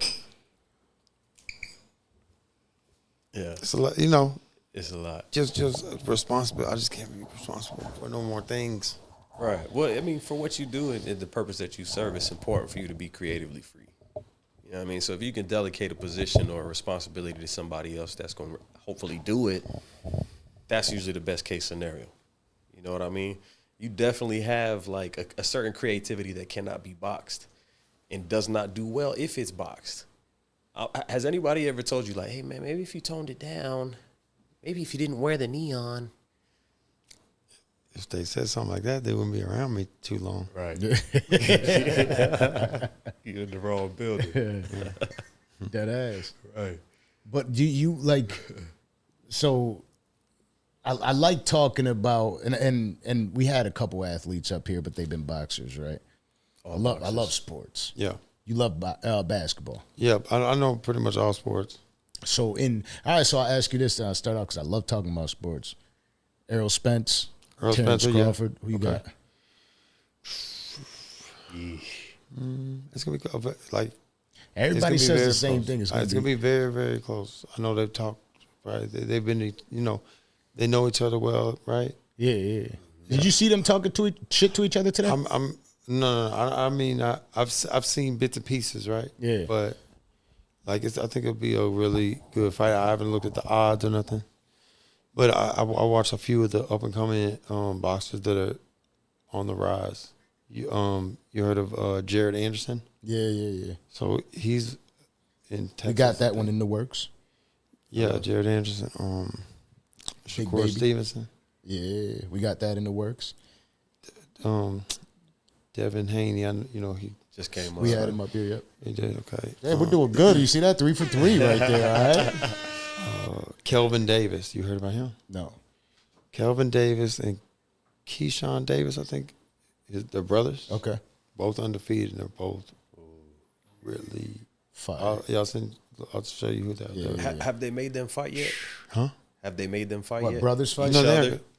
Yeah. It's a lot, you know. It's a lot. Just responsible. I just can't be responsible for no more things. Right. Well, I mean, for what you do and the purpose that you serve, it's important for you to be creatively free. You know what I mean? So if you can delegate a position or a responsibility to somebody else that's going to hopefully do it, that's usually the best case scenario. You know what I mean? You definitely have like a certain creativity that cannot be boxed and does not do well if it's boxed. Has anybody ever told you, like, hey, man, maybe if you toned it down, maybe if you didn't wear the neon? If they said something like that, they wouldn't be around me too long. Right. You're in the wrong building. Dead ass. Right. But do you like? So, I like talking about and we had a couple athletes up here, but they've been boxers, right? I love sports. Yeah. You love basketball. Yeah, I know pretty much all sports. So all right, so I'll ask you this, and I'll start out because I love talking about sports. Errol Spence, Terrence Crawford, who you got? It's gonna be like Everybody says the same thing. It's gonna be very, very close. I know they've talked, right? They've been, you know, they know each other well, right? Yeah. Did you see them talking shit to each other today? No. I mean, I've seen bits and pieces, right? Yeah. But like, I think it'll be a really good fight. I haven't looked at the odds or nothing, but I watched a few of the up and coming boxers that are on the rise. You heard of Jared Anderson? Yeah. So he's in Texas. We got that one in the works. Yeah, Jared Anderson. Shakur Stevenson. Yeah, we got that in the works. Devin Haney, you know, he just came. We had him up here. Yep. He did okay. Yeah, we're doing good. You see that 3 for 3 right there. All right. Kelvin Davis, you heard about him? No. Kelvin Davis and Keyshawn Davis, I think, they're brothers. Okay. Both undefeated, and they're both really fire. I'll show you who that is. Have they made them fight yet? Huh? Have they made them fight What, yet? brothers fight?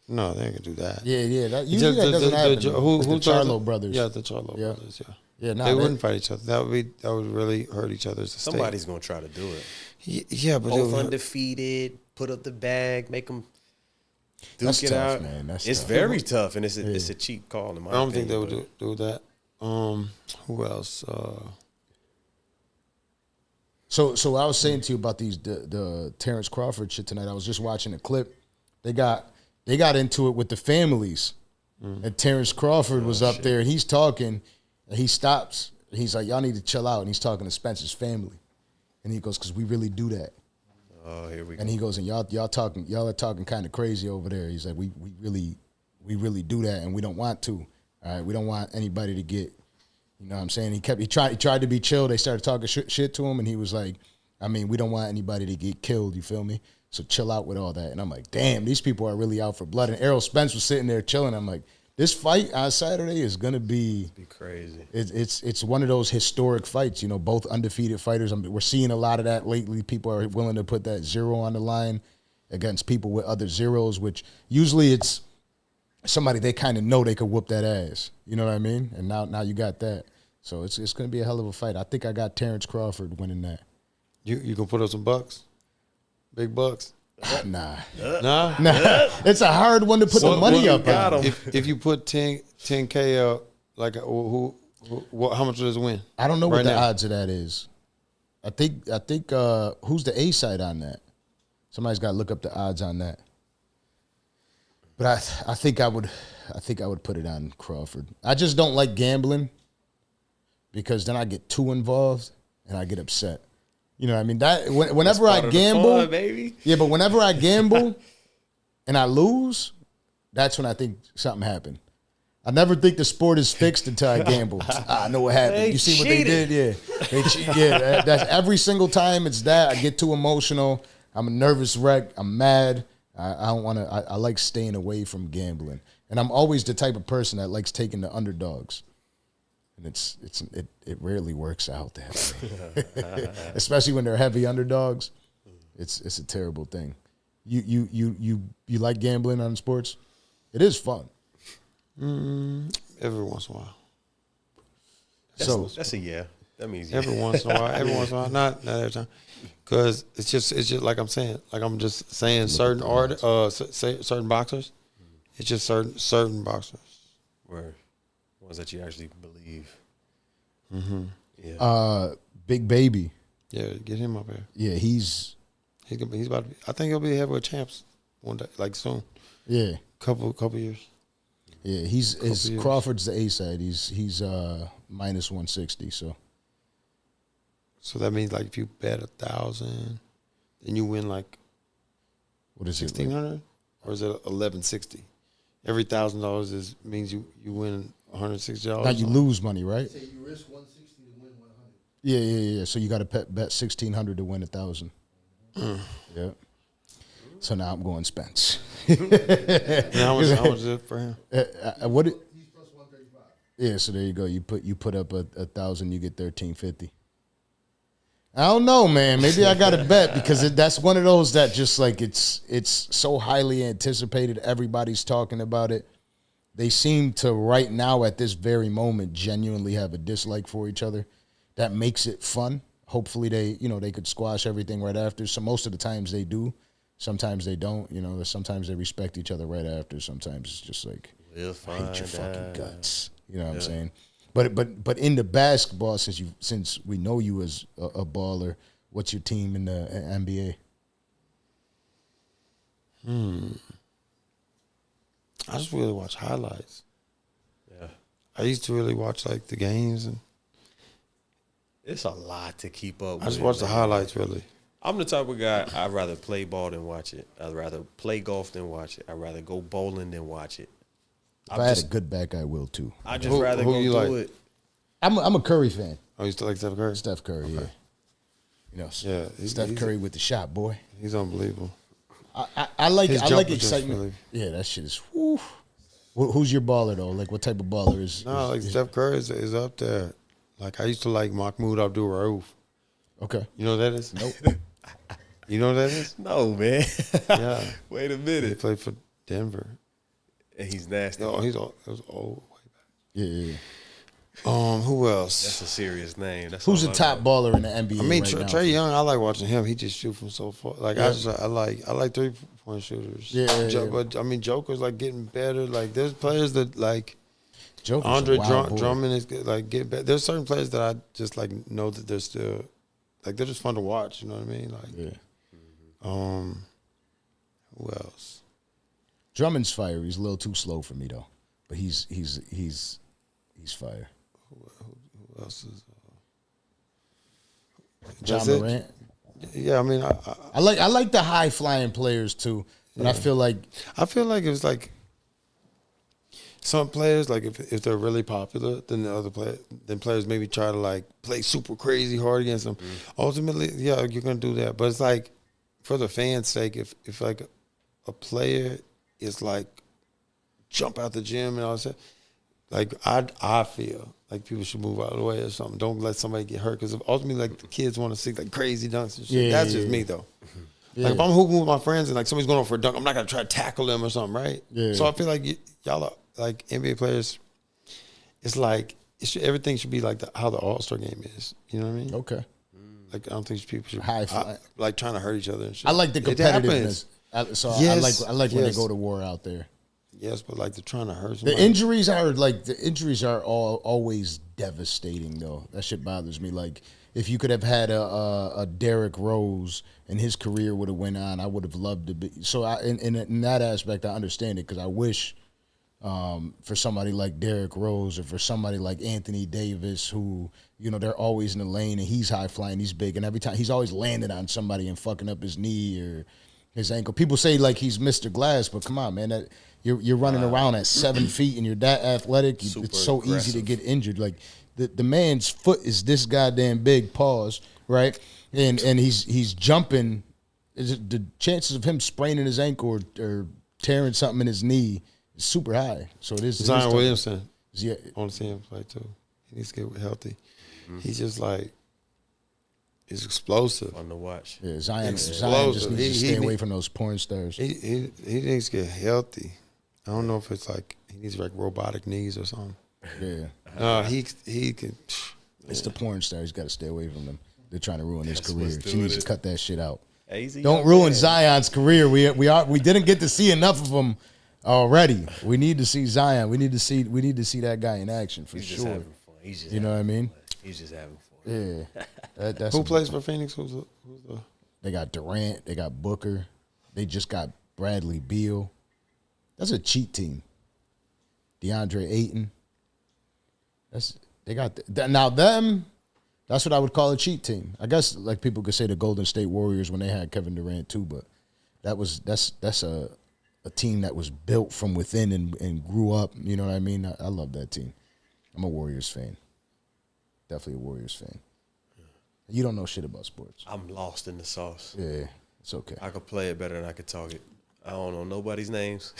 No, they ain't gonna do that. Yeah. Usually that doesn't happen. The Charlo brothers. Yeah, the Charlo brothers. Yeah. Yeah, They wouldn't fight each other. That would really hurt each other's estate. Somebody's gonna try to do it. Yeah, but both undefeated, put up the bag, make them That's duke it tough, out. man. That's it's tough. very tough, and it's a cheap call in my I don't opinion. think they would do that. Who else? So I was saying to you about the Terrence Crawford shit tonight. I was just watching a clip. They got into it with the families, and Terrence Crawford was up there, and he's talking, and he stops. And he's like, "Y'all need to chill out," and he's talking to Spencer's family, And he goes, because we really do that. Oh, here we go. And he goes, and y'all are talking kind of crazy over there. He's like, we really do that, and we don't want to. All right, we don't want anybody to get, you know what I'm saying? He tried to be chill. They started talking shit to him, and he was like, I mean, we don't want anybody to get killed, you feel me? So chill out with all that. And I'm like, damn, these people are really out for blood. And Errol Spence was sitting there chilling. I'm like, this fight on Saturday is gonna be crazy. It's one of those historic fights, you know, both undefeated fighters. We're seeing a lot of that lately. People are willing to put that 0 on the line against people with other zeros, which usually it's somebody they kind of know they could whoop that ass. You know what I mean? And now you got that. So it's gonna be a hell of a fight. I think I got Terrence Crawford winning that. You gonna put up some bucks? Big bucks? Nah. Nah? It's a hard one to put the money up on. If you put 10K up, like how much does it win? I don't know what right the now? odds of that is. I think who's the A side on that? Somebody's got to look up the odds on that. But I think I would put it on Crawford. I just don't like gambling because then I get too involved and I get upset. You know what I mean? That whenever I gamble, fun, baby. Yeah, but whenever I gamble and I lose, that's when I think something happened. I never think the sport is fixed until I gamble. I know what happened. You see what they did? Yeah. Yeah, that's every single time it's that. I get too emotional. I'm a nervous wreck. I'm mad. I don't want to. I like staying away from gambling. And I'm always the type of person that likes taking the underdogs. And it rarely works out that way. Especially when they're heavy underdogs. It's a terrible thing. You like gambling on sports? It is fun. Every once in a while. That's a yeah. That means yeah. Every once in a while. Every once in a while. Not every time. Because it's just like I'm saying. Like I'm just saying certain certain boxers. It's just certain boxers. Where ones that you actually believe. Mm-hmm. Yeah. Big Baby. Yeah, get him up here. Yeah, he's about to be. I think he'll be heavyweight champs one day, like soon. Yeah. Couple years. Yeah, Crawford's the A side. He's minus 160. So that means like if you bet 1,000, then you win like what is 1,600, or is it 1,160? Every $1,000 means you win $160. Now you lose money, right? Say you risk 160 to win 100. Yeah. So you got to bet 1,600 to win 1,000. Yeah. So now I'm going Spence. And how much is it for him? He's plus 135. Yeah, so there you go. You put up 1,000, you get 1,350. I don't know, man. Maybe I got to bet because that's one of those that just like it's so highly anticipated. Everybody's talking about it. They seem to right now at this very moment genuinely have a dislike for each other. That makes it fun. Hopefully they could squash everything right after. So most of the times they do. Sometimes they don't. Sometimes they respect each other right after. Sometimes it's just like I hate your fucking guts. You know what I'm saying? But in the basketball, since we know you as a baller, what's your team in the NBA? I just really watch highlights. Yeah. I used to really watch like the games, and It's a lot to keep up with. I just watch the highlights really. I'm the type of guy, I'd rather play ball than watch it. I'd rather play golf than watch it. I'd rather go bowling than watch it. If I had a good back, I will too. I'd just rather who go you do like? it. I'm a Curry fan. Oh, you still like Steph Curry? Steph Curry, Okay. yeah. Yeah, Steph Curry with the shot, boy. He's unbelievable. I like His excitement. jumper just really- Yeah, that shit is. Whew. Who's your baller though? Like, what type of baller is? No, like Steph Curry is up there. Like I used to like Mahmoud Abdul-Rauf. Okay. You know what that is? Nope. You know what that is? No, man. Yeah. Wait a He minute. played for Denver. And he's nasty. No, it was old. Yeah. Who else? That's a serious name. That's Who's all the I top know. baller in the NBA? I mean, right now? Trey Young. I like watching him. He just shoot from so far. Like Yeah. I like 3-point shooters. Yeah. But I mean, Joker's like getting better. Like there's players that like Joker's a Andre wild boy. Drummond is like get better. There's certain players that I just like know that they're still like they're just fun to watch. You know what I mean? Like Yeah. Who else? Drummond's fire. He's a little too slow for me though, but he's fire. Who else is? John Morant. Yeah, I mean, I like the high flying players too, but I feel like it was like some players, like if they're really popular, then the other players maybe try to like play super crazy hard against them. Ultimately, yeah, you're gonna do that, but it's like for the fans' sake, if like a player is like jump out the gym and all that, like I feel like people should move out of the way or something. Don't let somebody get hurt because ultimately, like the kids want to see like crazy dunks and shit. Yeah, That's just me though. Yeah. Like if I'm hooping with my friends and like somebody's going for a dunk, I'm not gonna try to tackle them or something, right? Yeah. So I feel like y'all are like NBA players. It's like everything should be like how the All-Star game is. You know what I mean? okay. Like I don't think people should High fly. like trying to hurt each other and shit. I like the It happens. competitiveness. I like when they go to war out there. Yes, but like they're trying to hurt The somebody. injuries are always devastating though. That shit bothers me. Like if you could have had a Derrick Rose and his career would have went on, I would have loved to be. So in that aspect, I understand it because I wish for somebody like Derrick Rose or for somebody like Anthony Davis who, you know, they're always in the lane and he's high flying, he's big, and every time he's always landing on somebody and fucking up his knee or his ankle. People say like he's Mr. Glass, but come on, man, you're running around at 7 feet and you're that athletic. It's so easy to get injured. Like the man's foot is this goddamn big, pause, right? And he's jumping. The chances of him spraining his ankle or tearing something in his knee is super high. So it is. Zion Williamson. Yeah, I want to see him play too. He needs to get healthy. He's just like he's explosive. On the watch. yeah. Zion just Explosive. needs to stay away from those porn stars. He needs to get healthy. I don't know if it's like he needs like robotic knees or something. Yeah, No, he can. it's the porn stars. He's got to stay away from them. They're trying to ruin his That's career. what's She doing needs it. to cut that shit out. Hey, he's a Don't young ruin man. Zion's career. We didn't get to see enough of him already. We need to see Zion. We need to see that guy in action for He's just sure. having fun. He's just You know what I mean? He's just having fun. Yeah. That's Who plays for Phoenix? Who's the They got Durant. They got Booker. They just got Bradley Beal. That's a cheat team. DeAndre Ayton. They got now them. That's what I would call a cheat team. I guess like people could say the Golden State Warriors when they had Kevin Durant too, but that's a team that was built from within and grew up. You know what I mean? I love that team. I'm a Warriors fan. Definitely a Warriors fan. You don't know shit about sports. I'm lost in the sauce. Yeah, it's okay. I could play it better than I could talk it. I don't know nobody's names.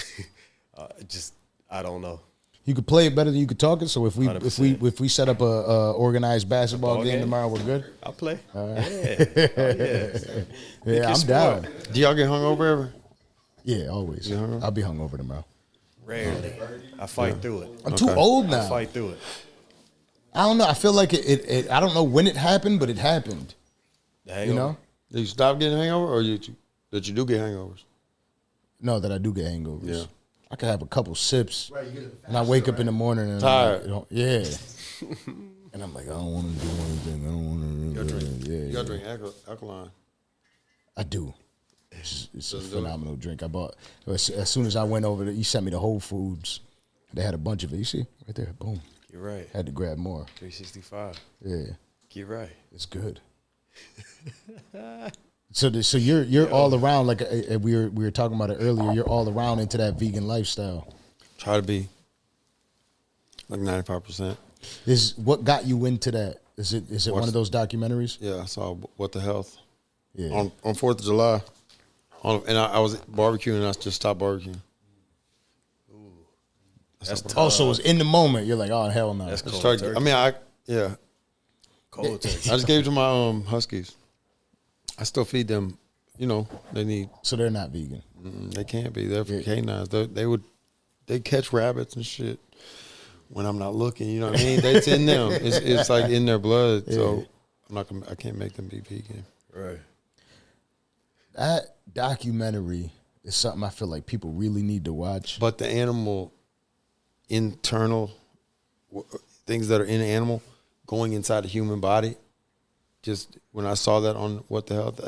I don't know. You could play it better than you could talk it. So if we 100%. set up a organized basketball Ball game game? tomorrow, we're good. I'll play. All right. Yeah. Oh, yeah. Yeah, I'm sport. down. Do y'all get hungover ever? Yeah, always. You hungover? I'll be hungover tomorrow. Rarely. I fight through it. I'm too old I now. fight through it. I don't know. I feel like it. I don't know when it happened, but it happened. The You hangover. know? Did you stop getting hangover, or that you do get hangovers? No, that I do get hangovers. Yeah. I could have a couple sips, Right, you get it and I wake up in the morning and Tired. I'm like, yeah. And I'm like, I don't want to do anything. I don't want to. You gotta drink alkaline. I do. It's a phenomenal drink. I bought as soon as I went over there. You sent me to Whole Foods. They had a bunch of it. You see right there. Boom. You're right. Had to grab more. 365. Yeah, You're right. it's good. So you're all around like we were talking about it earlier. You're all around into that vegan lifestyle. Try to be like 95%. Is what got you into that? Is it one of those documentaries? Yeah, I saw What the Health Yeah. on 4th of July. And I was barbecuing and I just stopped barbecuing. That's tough. Oh, so it was in the moment. You're like, oh hell no. That's I cold started, turkey. I mean, yeah. Cold turkey. I just gave it to my Huskies. I still feed them. You know, they need. So they're not vegan. They can't be. They're canines. They catch rabbits and shit when I'm not looking. You know what I mean? It's in them. It's like in their blood. So I can't make them be vegan. Right. That documentary is something I feel like people really need to watch. But the animal internal things that are in an animal going inside a human body. Just when I saw that on What the Health,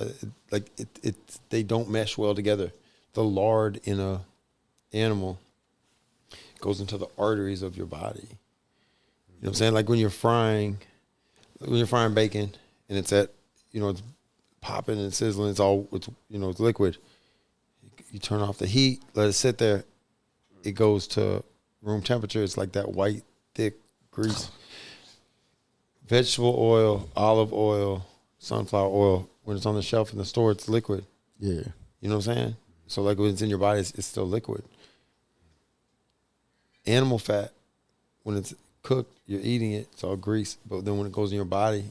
they don't mesh well together. The lard in a animal goes into the arteries of your body. You know what I'm saying? Like when you're frying bacon and it's at it's popping and sizzling. It's liquid. You turn off the heat, let it sit there. It goes to room temperature. It's like that white, thick grease. Vegetable oil, olive oil, sunflower oil. When it's on the shelf in the store, it's liquid. Yeah. You know what I'm saying? So like when it's in your body, it's still liquid. Animal fat, when it's cooked, you're eating it, it's all grease. But then when it goes in your body,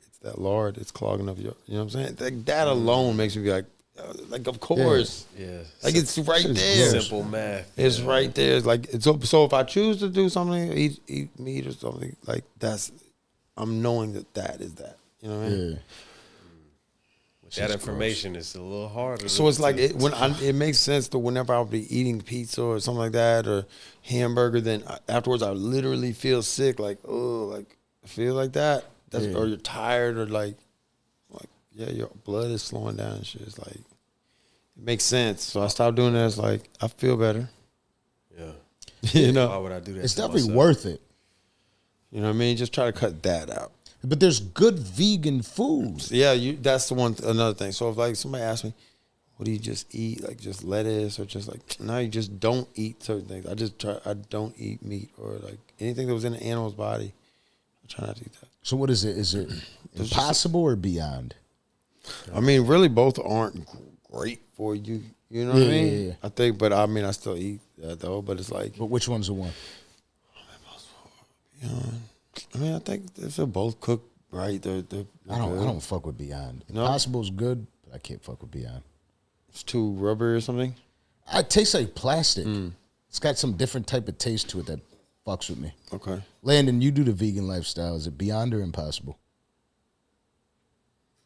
it's that lard, it's clogging up your, you know what I'm saying? Like that alone makes me be like of course. Yeah. Like it's right there. Simple math. It's right there. It's like so if I choose to do something, eat meat or something, like I'm knowing that is that. You know what I mean? Yeah. That information is a little harder. So it's like it makes sense that whenever I'll be eating pizza or something like that or hamburger, then afterwards I literally feel sick, like I feel like that. Or you're tired or like your blood is slowing down and shit. It's like it makes sense. So I stopped doing that. It's like I feel better. Yeah. Why would I do that? It's definitely worth it. You know what I mean? Just try to cut that out. But there's good vegan foods. Yeah, that's the one. Another thing. So if like somebody asks me, what do you just eat? Like just lettuce or just like no, you just don't eat certain things. I don't eat meat or like anything that was in an animal's body. I try not to eat that. So what is it? Is it impossible or beyond? I mean, really, both aren't great for you. You know what I mean? Yeah. I think, but I mean, I still eat that though. But it's like, But which one's the one? I mean, I think if they're both cooked right, they're I don't fuck with Beyond. No? Impossible's good, but I can't fuck with Beyond. It's too rubbery or something. It tastes like plastic. It's got some different type of taste to it that fucks with me. Okay. Landon, you do the vegan lifestyle. Is it Beyond or Impossible?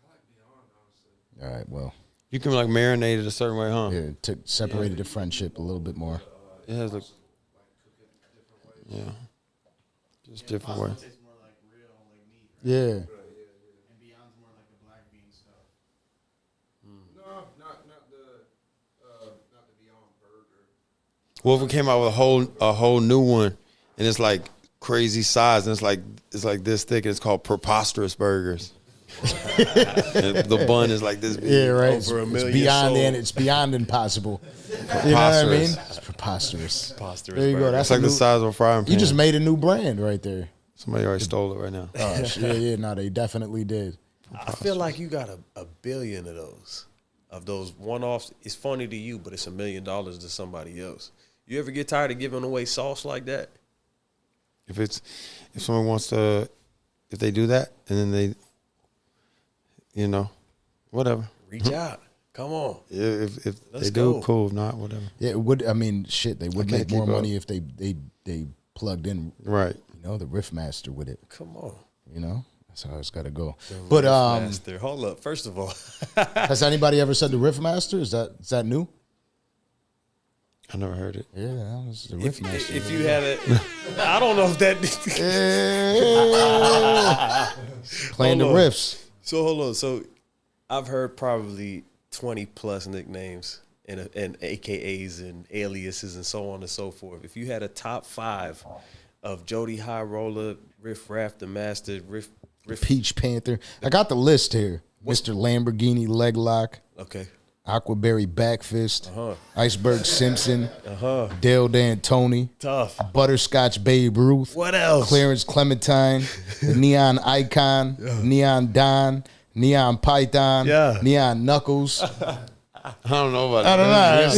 I like Beyond, honestly. All right, well. You can like marinate it a certain way, huh? Yeah, separated the friendship a little bit more. It has like, yeah, just different way. Tastes more like real, like meat. Yeah. And Beyond's more like the black bean stuff. No, not the Beyond Burger. Well, if we came out with a whole new one, and it's like crazy size, and it's like this thick, and it's called preposterous burgers. And the bun is like this big. Yeah, right. Over a It's million beyond sold. and it's beyond impossible. You know what I mean? Preposterous. It's preposterous. Preposterous There you go. burger. That's It's like a the new, size of a frying pan. you just made a new brand right there. Somebody already stole it right now. Oh, yeah, no, they definitely did. I feel like you got a billion of those one-offs. It's funny to you, but it's $1 million to somebody else. You ever get tired of giving away sauce like that? If someone wants to, if they do that, and then they, whatever. Reach out. Come on. Yeah, if Let's they do, go. cool. If not, whatever. Yeah, it would. I mean, shit, they would can't make more keep up. money if they plugged in, Right. the Riff Master with it. Come on. That's how it's got to go. But Master. Hold up. First of all, has anybody ever said the Riff Master? Is that new? I never heard it. Yeah, that was the Riff Master. if you had it, I don't know if that. Playing the Hold on. riffs. So hold on. So I've heard probably 20 plus nicknames and AKAs and aliases and so on and so forth. If you had a top 5 of Jody High Roller, Riff Raff, the Master, Riff. Peach Panther. I got the list here. Mr. Lamborghini Leg Lock. Okay. Aquaberry Backfist. Iceberg Simpson. Dale D'Antoni. Tough. Butterscotch Babe Ruth. What else? Clarence Clementine. The Neon Icon. Neon Don. Neon Python. Yeah. Neon Knuckles. I don't know about I don't know. that.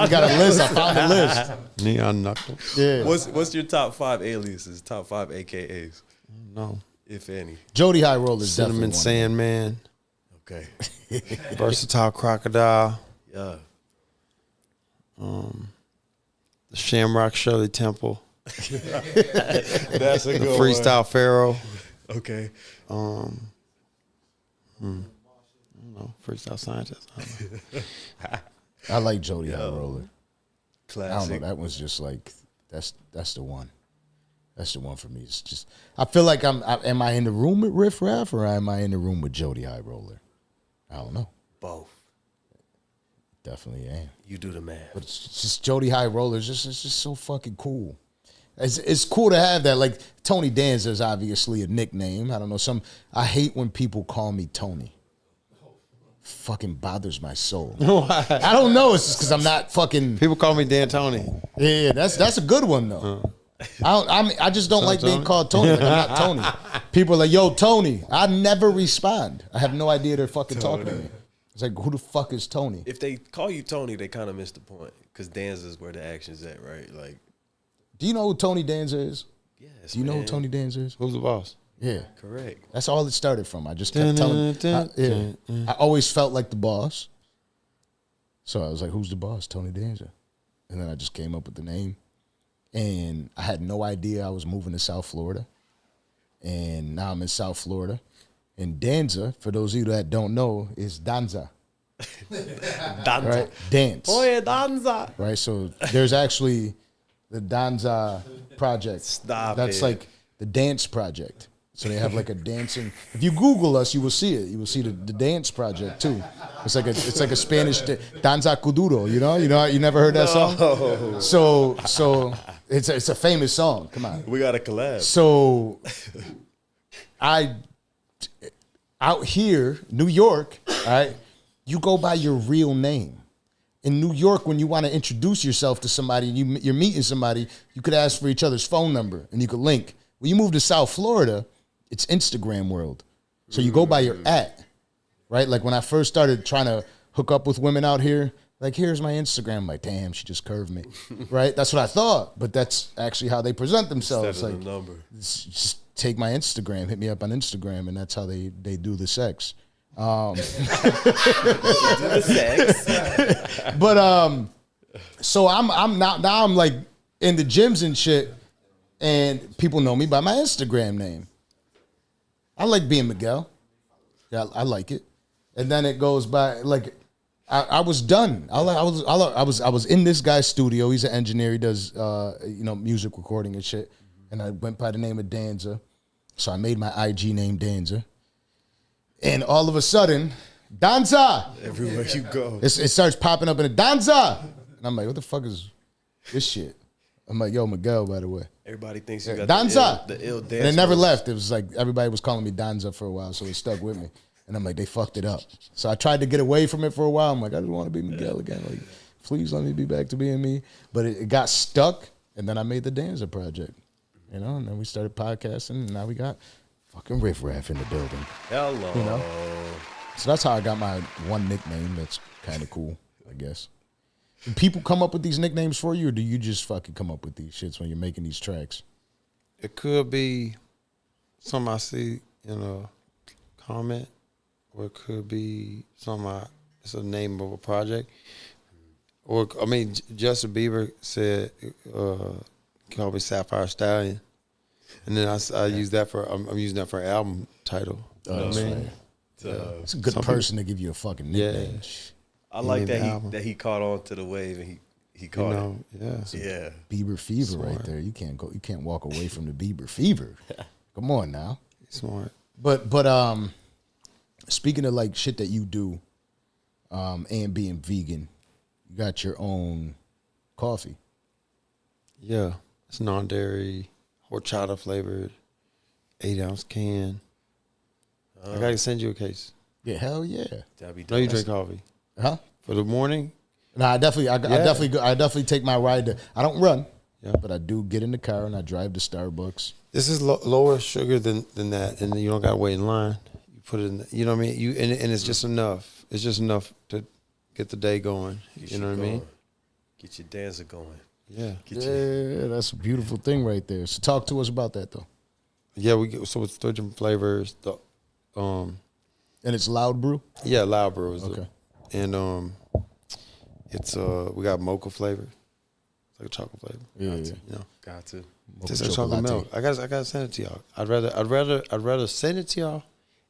We got a list. I found a list. Neon Knuckles. Yeah. What's your top 5 aliases? Top 5 AKAs, No. if any? Jody High Roller is Cinnamon definitely one. Sandman. Okay. Versatile Crocodile. Yeah. The Shamrock Shirley Temple. That's a The good Freestyle Pharaoh. one. Okay. I don't know. Freestyle Scientist. I don't know. I like Jody High Roller. I don't Classic. know. That was just like that's the one. That's the one for me. It's just I feel like am I in the room with Riff Raff or am I in the room with Jody High Roller? I don't know. Both. Definitely am. You do the math. But it's just Jody High Roller. It's just so fucking cool. It's cool to have that. Like Tony Danza is obviously a nickname. I don't know. I hate when people call me Tony. Fucking bothers my soul. Why? I don't know. It's just because I'm not fucking. People call me Dan Tony. Yeah, that's a good one though. I just don't like being called Tony. Like, I'm not Tony. People are like, yo, Tony. I never respond. I have no idea they're fucking talking to me. It's like, who the fuck is Tony? If they call you Tony, they kind of miss the point because Danza is where the action's at, right? Like, do you know who Tony Danza is? yes. Do you know who Tony Danza is? Who's the boss? Yeah. Correct. That's all it started from. I just kept telling I always felt like the boss. So I was like, who's the boss? Tony Danza. And then I just came up with the name. And I had no idea I was moving to South Florida. And now I'm in South Florida. And Danza, for those of you that don't know, is Danza. Danza. Right? Dance. Oye, Danza. Right? So there's actually the Danza Project. Stop That's it. like the dance project. So they have like a dancing. If you Google us, you will see it. You will see the dance project too. It's like a Spanish Danza Kuduro. You know, you never heard that song. So it's a famous song. Come on. We got a collab. So out here, New York, all right, you go by your real name. In New York, when you want to introduce yourself to somebody, you're meeting somebody, you could ask for each other's phone number and you could link. When you move to South Florida, it's Instagram world. So you go by your @ right? Like when I first started trying to hook up with women out here, like, here's my Instagram. I'm like, damn, she just curved me, right? That's what I thought, but that's actually how they present themselves. Instead of like, the number. just take my Instagram, hit me up on Instagram, and that's how they do the sex. But so I'm like in the gyms and shit, and people know me by my Instagram name. I like being Miguel. Yeah, I like it. And then it goes by like I was done. I was in this guy's studio. He's an engineer. He does music recording and shit. And I went by the name of Danza. So I made my IG name Danza. And all of a sudden, Danza! Everywhere you go. It starts popping up in a Danza! And I'm like, what the fuck is this shit? I'm like, yo, Miguel, by the way. Everybody thinks you got Danza! the ill dance. And it never moves. left. It was like everybody was calling me Danza for a while, so it stuck with me. And I'm like, they fucked it up. So I tried to get away from it for a while. I'm like, I just want to be Miguel again. Like, please let me be back to being me. But it got stuck, and then I made the Danza Project. And then we started podcasting, and now we got fucking Riff Raff in the building. Hello. You know? So that's how I got my one nickname. That's kind of cool, I guess. Do people come up with these nicknames for you, or do you just fucking come up with these shits when you're making these tracks? It could be something I see in a comment, or it could be something it's a name of a project. Or, I mean, Justin Bieber said, call me Sapphire Stallion. And then I use that I'm using that for an album title. You know what I mean? It's a good person to give you a fucking nickname. Yeah. I like Album. that he caught on to the wave and he caught it. Yeah. Yeah. Bieber fever right there. You can't walk away from the Bieber fever. Come on now. Smart. But speaking of like shit that you do, and being vegan, you got your own coffee. Yeah. It's non-dairy, horchata flavored, 8-ounce can. I gotta send you a case. Yeah, hell yeah. That'd be No, you dope. drink coffee Huh? for the morning. No, I definitely take my ride to. I don't run, Yeah. but I do get in the car and I drive to Starbucks. This is lower sugar than that, and you don't gotta wait in line. You put it in. You know what I mean? And it's just enough. It's just enough to get the day going. Get You know what I mean? Get your dancer going. Yeah. Yeah, that's a beautiful thing right there. So talk to us about that though. Yeah, so it's 3 different flavors. And it's Loud Brew. Yeah, Loud Brew is Okay. and it's we got mocha flavor. It's like a chocolate flavor. Yeah, You know. Got to. Just like chocolate milk. I gotta send it to y'all. I'd rather send it to y'all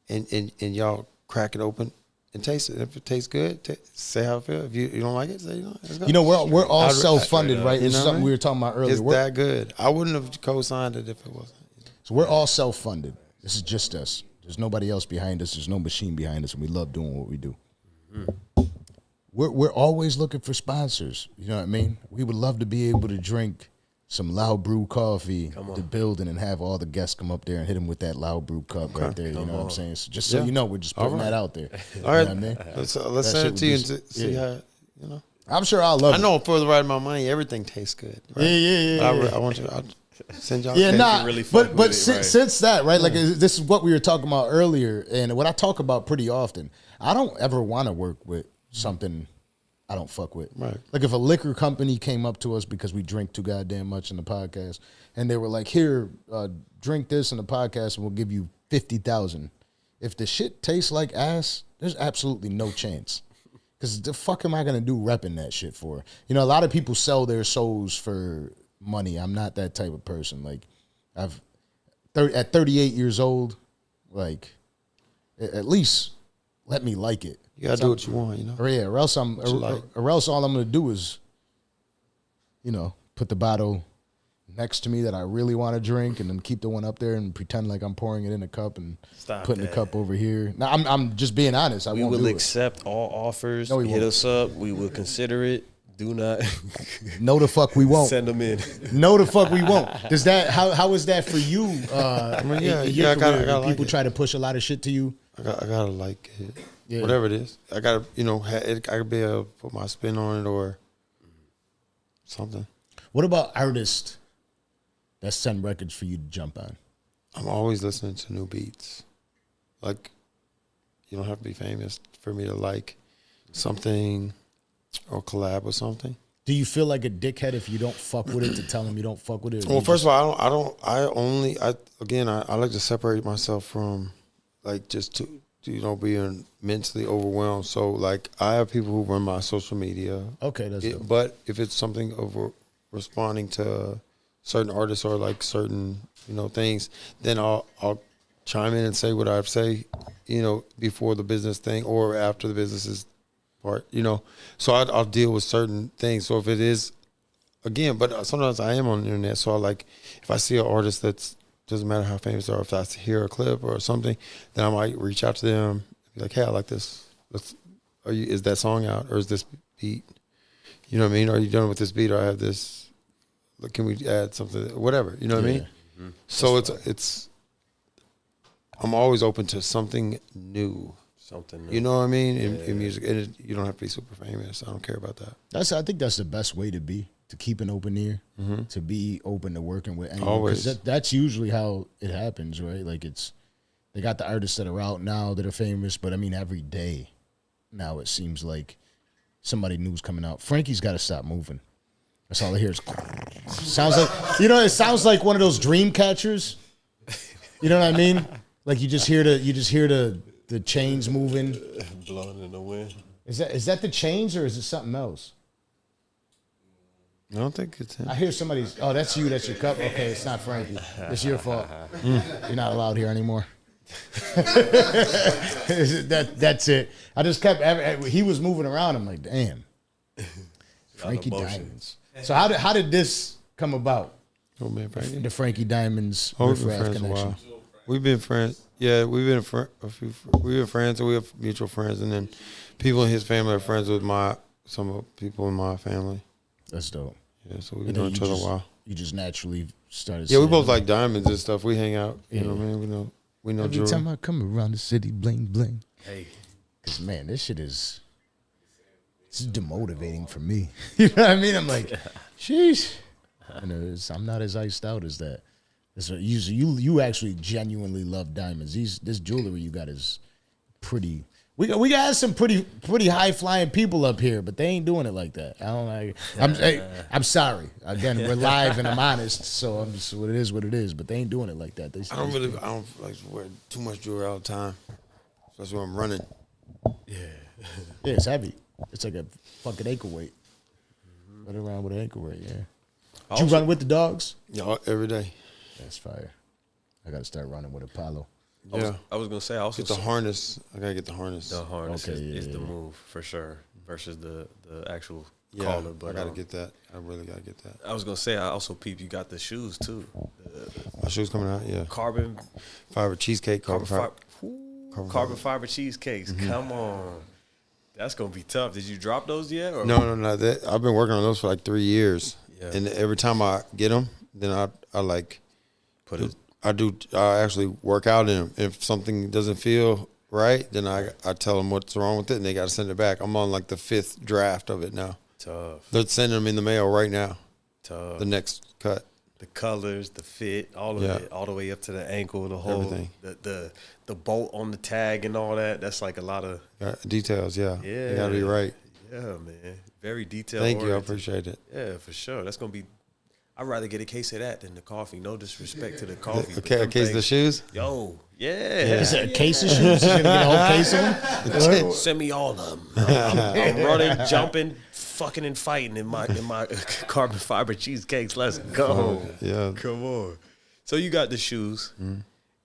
and y'all crack it open and taste it. If it tastes good, say how it feels. If you don't like it, say you know. Let's go. You know, we're all self-funded, right? You It's know what I something mean? we were talking about earlier. It's that good. I wouldn't have co-signed it if it wasn't. So we're all self-funded. This is just us. There's nobody else behind us. There's no machine behind us, and we love doing what we do. We're always looking for sponsors. You know what I mean? We would love to be able to drink some loud brew coffee, the building, and have all the guests come up there and hit them with that loud brew cup right there. You know what I'm saying? So just so you know, we're just putting that out there. All right, you know what I mean? let's send it to you and see how you know. I'm sure I'll love it. I know for the right amount of money, everything tastes good. Right? Yeah. But I want you. I'll send y'all. Yeah, cake. nah. really fuck But with it, since that, right? Like this is what we were talking about earlier, and what I talk about pretty often. I don't ever want to work with something I don't fuck with. Right. Like if a liquor company came up to us because we drink too goddamn much in the podcast, and they were like, "Here, drink this in the podcast, and we'll give you $50,000." If the shit tastes like ass, there's absolutely no chance. Because the fuck am I gonna do repping that shit for? You know, a lot of people sell their souls for money. I'm not that type of person. Like, at 38 years old, like, at least let me like it. You gotta do what you want, you know. Or yeah, or else all I'm gonna do is, you know, put the bottle next to me that I really want to drink, and then keep the one up there and pretend like I'm pouring it in a cup and putting the cup over here. Now I'm just being honest. We will accept all offers. Hit us up. We will consider it. Do not. No, the fuck we won't. Send them in. No, the fuck we won't. Does that how is that for you? I mean, I gotta people like try to push a lot of shit to you. I gotta like it. Yeah. Whatever it is, I gotta I gotta be able to put my spin on it or something. What about artists that send records for you to jump on? I'm always listening to new beats. Like, you don't have to be famous for me to like something or collab with something. Do you feel like a dickhead if you don't fuck with it to tell them you don't fuck with it? Well, first of all, I like to separate myself from like just to being mentally overwhelmed. So like I have people who run my social media. Okay, that's dope. But if it's something over responding to certain artists or like certain things, then I'll chime in and say what I say, before the business thing or after the business is part, So I'll deal with certain things. So if it is, again, but sometimes I am on the internet, so if I see an artist that's doesn't matter how famous they are, if I hear a clip or something, then I might reach out to them, be like, hey, I like this. Is that song out or is this beat? You know what I mean? Are you done with this beat or I have this? Can we add something? Whatever. You know what I mean? Mm-hmm. So it's. I'm always open to something new. Something new. You know what I mean? In music, and you don't have to be super famous. I don't care about that. I think that's the best way to be. To keep an open ear, to be open to working with anyone. Always. That's usually how it happens, right? Like they got the artists that are out now that are famous, but I mean every day now it seems like somebody new's coming out. Frankie's got to stop moving. That's all I hear is sounds like it sounds like one of those dream catchers. You know what I mean? Like you just hear the chains moving, blowing in the wind. Is that the chains or is it something else? I don't think it's him. I hear somebody's. Oh, that's you. That's your cup. Okay, it's not Frankie. It's your fault. You're not allowed here anymore. That's it. I just kept. He was moving around. I'm like, damn. Frankie Diamonds. So how did this come about? Oh man, Frankie. The Frankie Diamonds Riff Raff Raff connection. a while. We've been friends. Yeah, we've been we've been friends, and we have mutual friends, and then people in his family are friends with some people in my family. That's dope. Yeah, so we've been knowing each other a while. You just naturally started. Yeah, we both like diamonds and stuff. We hang out. You know what I mean? We know Every jewelry. time I come around the city, bling bling. Hey, because man, this shit is demotivating for me. You know what I mean? I'm like, sheesh. I'm not as iced out as that. You actually genuinely love diamonds. This jewelry you got is pretty. We got some pretty high flying people up here, but they ain't doing it like that. I don't like. I'm sorry. Again, we're live and I'm honest, so I'm just what it is. But they ain't doing it like that. I don't like to wear too much jewelry all the time. That's why I'm running. Yeah, it's heavy. It's like a fucking ankle weight. Run around with an ankle weight. Yeah. Did you run with the dogs? Yeah, every day. That's fire. I got to start running with Apollo. Yeah, I was gonna say I also get the harness. I gotta get the harness. The harness is the move for sure versus the actual collar. But I gotta get that. I really gotta get that. I was gonna say I also peep. You got the shoes too. My shoes coming out. Yeah. Carbon fiber cheesecake. Carbon fiber cheesecakes. Mm-hmm. Come on, that's gonna be tough. Did you drop those yet? Or? No. I've been working on those for like 3 years. Yeah. And every time I get them, then I like Put it. I actually work out in them. If something doesn't feel right, then I tell them what's wrong with it, and they got to send it back. I'm on like the 5th draft of it now. Tough. They're sending them in the mail right now. Tough. The next cut. The colors, the fit, all of it, all the way up to the ankle, the whole, Everything. the bolt on the tag and all that. That's like a lot of Details, yeah. Yeah. You got to be right. Yeah, man. Very detailed. Thank you. I oriented. appreciate it. Yeah, for sure. That's gonna be. I'd rather get a case of that than the coffee. No disrespect to the coffee. but Okay, a them case of the things- shoes? Yo, yeah. Is it a case of shoes? You gonna get a whole case of them? Send me all of them. I'm running, jumping, fucking, and fighting in my carbon fiber cheesecakes. Let's go. Yeah. Come on. So you got the shoes.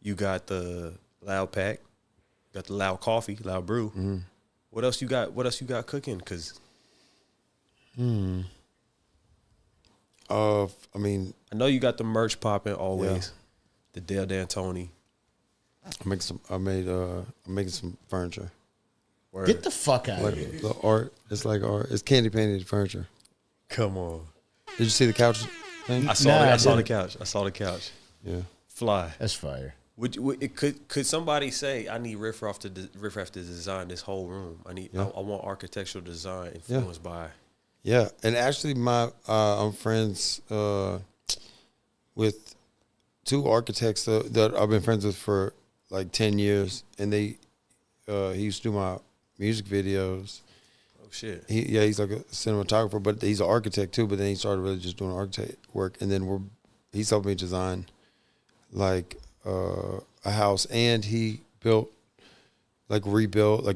You got the loud pack. You got the loud coffee, loud brew. What else you got? What else you got cooking? Cause I mean, I know you got the merch popping always. Yeah. The Dale D'Antoni. I'm making some furniture. Word. Get the fuck out Like of here. the art. It's like art. It's candy painted furniture. Come on. Did you see the couch thing? I saw Nah, it. I I saw the didn't. couch. I saw the couch. Yeah. Fly. That's fire. Could somebody say I need Riff Raff to design this whole room? I want architectural design influenced by. Yeah, and actually, I'm friends with 2 architects that I've been friends with for like 10 years, and he used to do my music videos. Oh shit! He's like a cinematographer, but he's an architect too. But then he started really just doing architect work, and then he's helped me design like a house, and he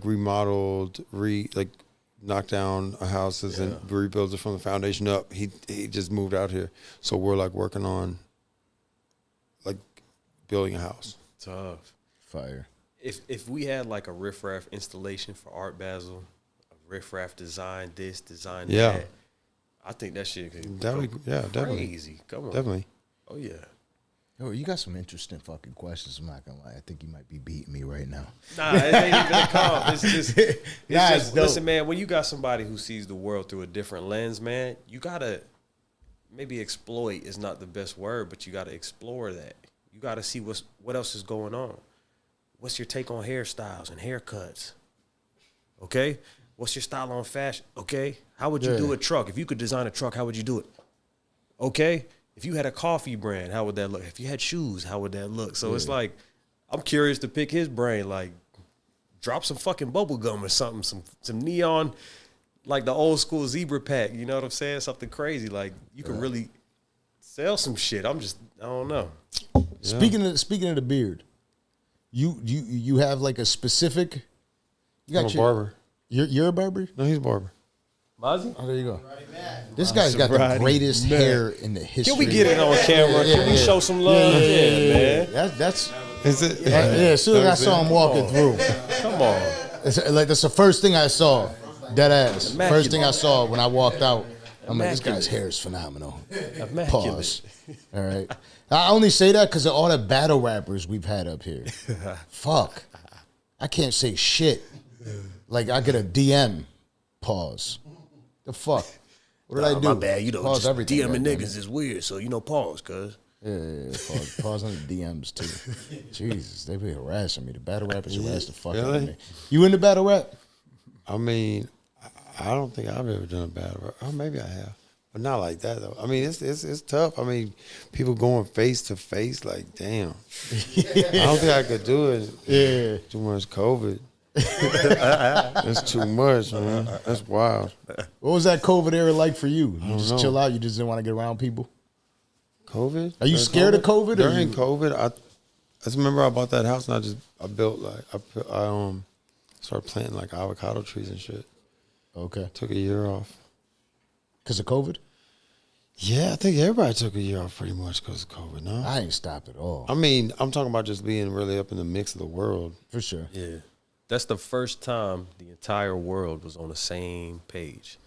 remodeled, knocked down houses and rebuilt it from the foundation up. He just moved out here, so we're like working on like building a house. Tough. Fire. If we had like a Riff Raff installation for Art Basel, a Riff Raff design this, design that, I think that shit could That would, definitely, crazy. Come on. definitely. Oh yeah. Oh, you got some interesting fucking questions. I'm not gonna lie. I think you might be beating me right now. Nah, it ain't even a comp. It's just, Nah, it's dope. listen, man. When you got somebody who sees the world through a different lens, man, you gotta maybe exploit is not the best word, but you gotta explore that. You gotta see what else is going on. What's your take on hairstyles and haircuts? Okay, what's your style on fashion? Okay, how would you do a truck? If you could design a truck, how would you do it? Okay. If you had a coffee brand, how would that look? If you had shoes, how would that look? So it's like, I'm curious to pick his brain. Like, drop some fucking bubble gum or something, some neon, like the old school zebra pack. You know what I'm saying? Something crazy. Like you could really sell some shit. I don't know. Speaking of the beard, you have like a specific. You got I'm a barber. You're a barber? No, he's a barber. Mozzie? Oh, there you go. This guy's got the greatest hair in the history. Can we get it on camera? Can we show some love? Yeah, man. That's Is it? as soon as I saw him walking through, Come on. that's the first thing I saw. Dead ass. Immaculate. First thing I saw when I walked out. I'm like, this Immaculate. guy's hair is phenomenal. Immaculate. Pause. All right. I only say that because of all the battle rappers we've had up here. Fuck. I can't say shit. Like I get a DM. Pause. The fuck? What did I do? My bad. You know, Pause just everything. DMing goddamn niggas is weird. So, pause, cuz. Yeah. Pause on the DMs too. Jesus, they be harassing me. The battle rappers harass the fuck out of Really? me. You into battle rap? I mean, I don't think I've ever done a battle rap. Oh, maybe I have, but not like that though. I mean, it's tough. I mean, people going face to face, like, damn. I don't think I could do it. Yeah. Too much COVID. That's too much, man. That's wild. What was that COVID era like for you? You just know. chill out. You just didn't want to get around people. COVID? Are you scared of COVID, or During you- COVID, I just remember I bought that house and I built like I started planting like avocado trees and shit. Okay. Took a year off. Because of COVID? Yeah, I think everybody took a year off pretty much because of COVID. No, I ain't stopped at all. I mean, I'm talking about just being really up in the mix of the world. For sure. Yeah. That's the first time the entire world was on the same page.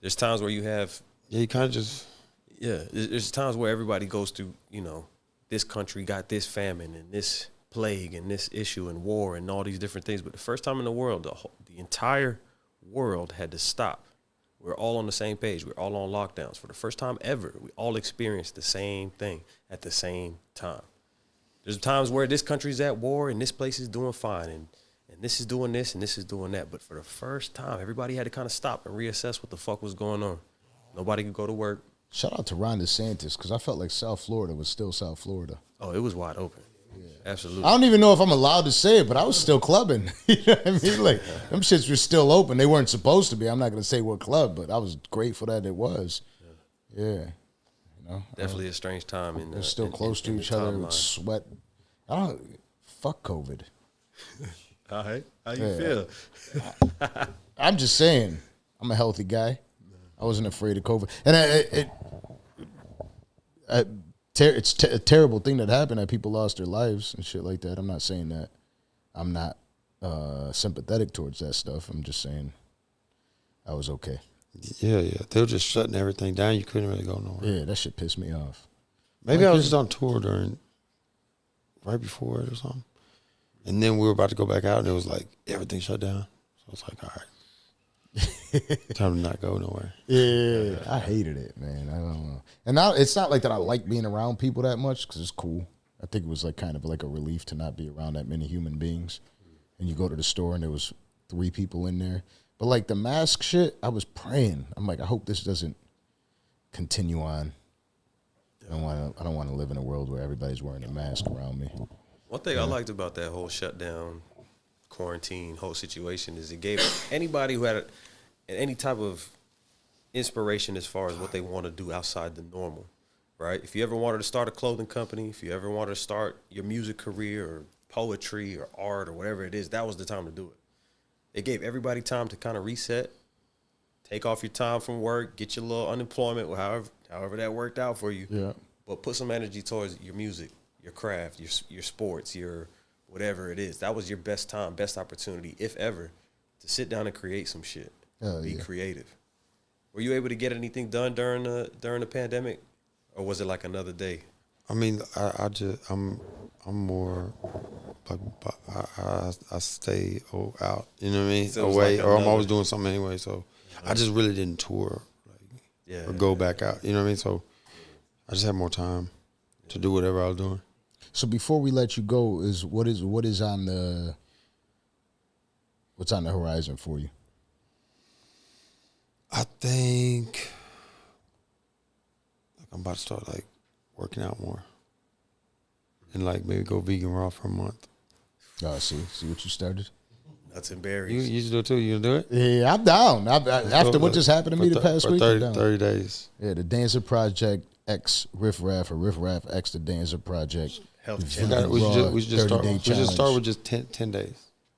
There's times where you have, Yeah, you kind of just there's times where everybody goes through, this country got this famine and this plague and this issue and war and all these different things. But the first time in the world, the entire world had to stop We're all on the same page. We're all on lockdowns. For the first time ever, we all experienced the same thing at the same time. There's times where this country's at war and this place is doing fine and this is doing this and this is doing that. But for the first time, everybody had to kind of stop and reassess what the fuck was going on. Nobody could go to work. Shout out to Ron DeSantis, because I felt like South Florida was still South Florida. Oh, it was wide open. Yeah. Absolutely. I don't even know if I'm allowed to say it, but I was still clubbing. You know what I mean? Like, them shits were still open. They weren't supposed to be. I'm not going to say what club, but I was grateful that it was. Yeah. You know? Definitely a strange time. They're still close to each other with sweat. Fuck COVID. All right. How you feel? I'm just saying, I'm a healthy guy. I wasn't afraid of COVID. And it's a terrible thing that happened, that people lost their lives and shit like that. I'm not saying that I'm not sympathetic towards that stuff. I'm just saying I was okay. Yeah. They were just shutting everything down. You couldn't really go nowhere. Yeah, that shit pissed me off. Maybe I was just on tour right before it or something. And then we were about to go back out, and it was like everything shut down. So I was like, all right, time to not go nowhere. Yeah, I hated it, man. I don't know. And now it's not like that I like being around people that much, because it's cool. I think it was like kind of like a relief to not be around that many human beings. And you go to the store, and there was 3 people in there. But like the mask shit, I was praying. I'm like, I hope this doesn't continue on. I don't want to live in a world where everybody's wearing a mask around me. One thing I liked about that whole shutdown, quarantine, whole situation is it gave anybody who had any type of inspiration as far as what they want to do outside the normal, right? If you ever wanted to start a clothing company, if you ever wanted to start your music career or poetry or art or whatever it is, that was the time to do it. It gave everybody time to kind of reset, take off your time from work, get your little unemployment, however that worked out for you. Yeah. But put some energy towards your music, your craft, your sports, your whatever it is. That was your best time, best opportunity, if ever, to sit down and create some shit. Be creative. Were you able to get anything done during the pandemic, or was it like another day? I mean, I'm more like I stay out. You know what I mean? So away, like or I'm always doing something anyway. So I just really didn't tour, or go back out. You know what I mean? So I just had more time to do whatever I was doing. So before we let you go, what's on the horizon for you? I think I'm about to start like working out more, and like maybe go vegan raw for a month. Oh, see what you started. Nuts and berries. You do it too. You gonna do it? Yeah, I'm down. After what just happened to me the past week, 30 days. Yeah, the Danza Project X Riff Raff, or Riff Raff X the Danza Project. Health We should just start. We challenge. just start with just 10 days.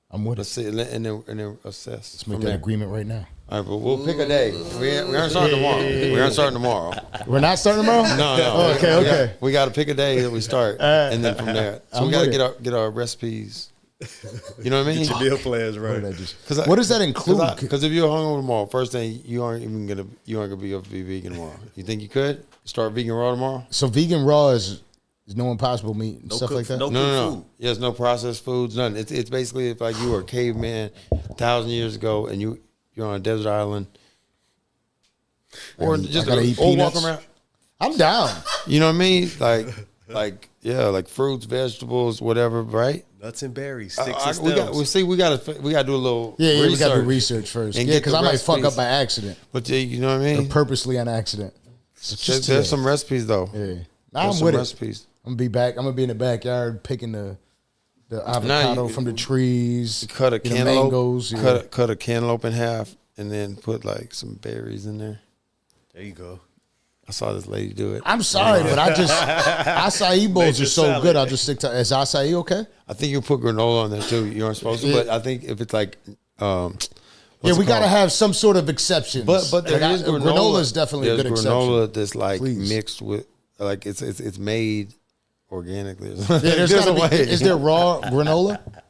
I'm with Let's it. see, and then assess. Let's make that agreement right now. All right, but we'll pick a day. We aren't starting tomorrow. We aren't starting tomorrow. We're not starting tomorrow? No. Oh, okay. We got to pick a day that we start, and then from there. So we got to get our recipes. You know what I mean? Get your meal plans right. What does that include? Because if you're hungover tomorrow, first thing you aren't gonna be able to be vegan tomorrow. You think you could start vegan raw tomorrow? So vegan raw is no impossible meat and stuff like that? No. Food. Yes, no processed foods, nothing. It's basically if like you were a caveman 1,000 years ago and you're on a desert island, or just walk around. I'm down. You know what I mean? Like fruits, vegetables, whatever, right? Nuts and berries, sticks and stems. We got to do a little research. We got to do research first. And because I might fuck up by accident. But you know what I mean? Or purposely on accident. There's some recipes though. Yeah. I'm with it. I'm gonna be back. I'm gonna be in the backyard picking the avocado from the trees. Cut a cantaloupe. Mangoes. Cut a cantaloupe in half and then put like some berries in there. There you go. I saw this lady do it. I'm sorry, but acai bowls are so good. I'll just stick to. Is acai okay? I think you put granola on there too. You aren't supposed to, but I think if it's like, we gotta have some sort of exceptions. But there is granola is definitely a good exception. Granola that's like mixed with, like it's made organically. There's there raw granola?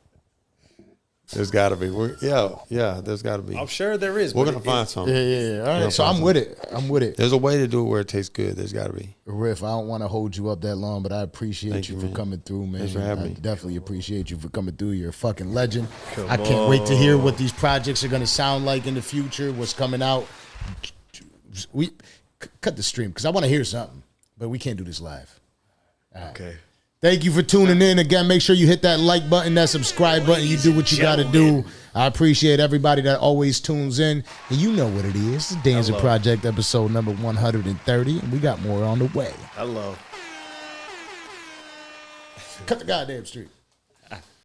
There's got to be. Yeah, there's got to be. I'm sure there is. We're going to find something. Yeah. All right, so I'm with it. There's a way to do it where it tastes good. There's got to be. Riff, I don't want to hold you up that long, but I appreciate you for coming through, man. Thanks for having me. Definitely appreciate you for coming through. You're a fucking legend. I can't wait to hear what these projects are going to sound like in the future, what's coming out. we cut the stream because I want to hear something, but we can't do this live. Okay. Thank you for tuning in. Again, make sure you hit that like button, that subscribe button. You do what you got to do. I appreciate everybody that always tunes in. And you know what it is. It's Danza Project episode number 130. And we got more on the way. Hello. Cut the goddamn stream.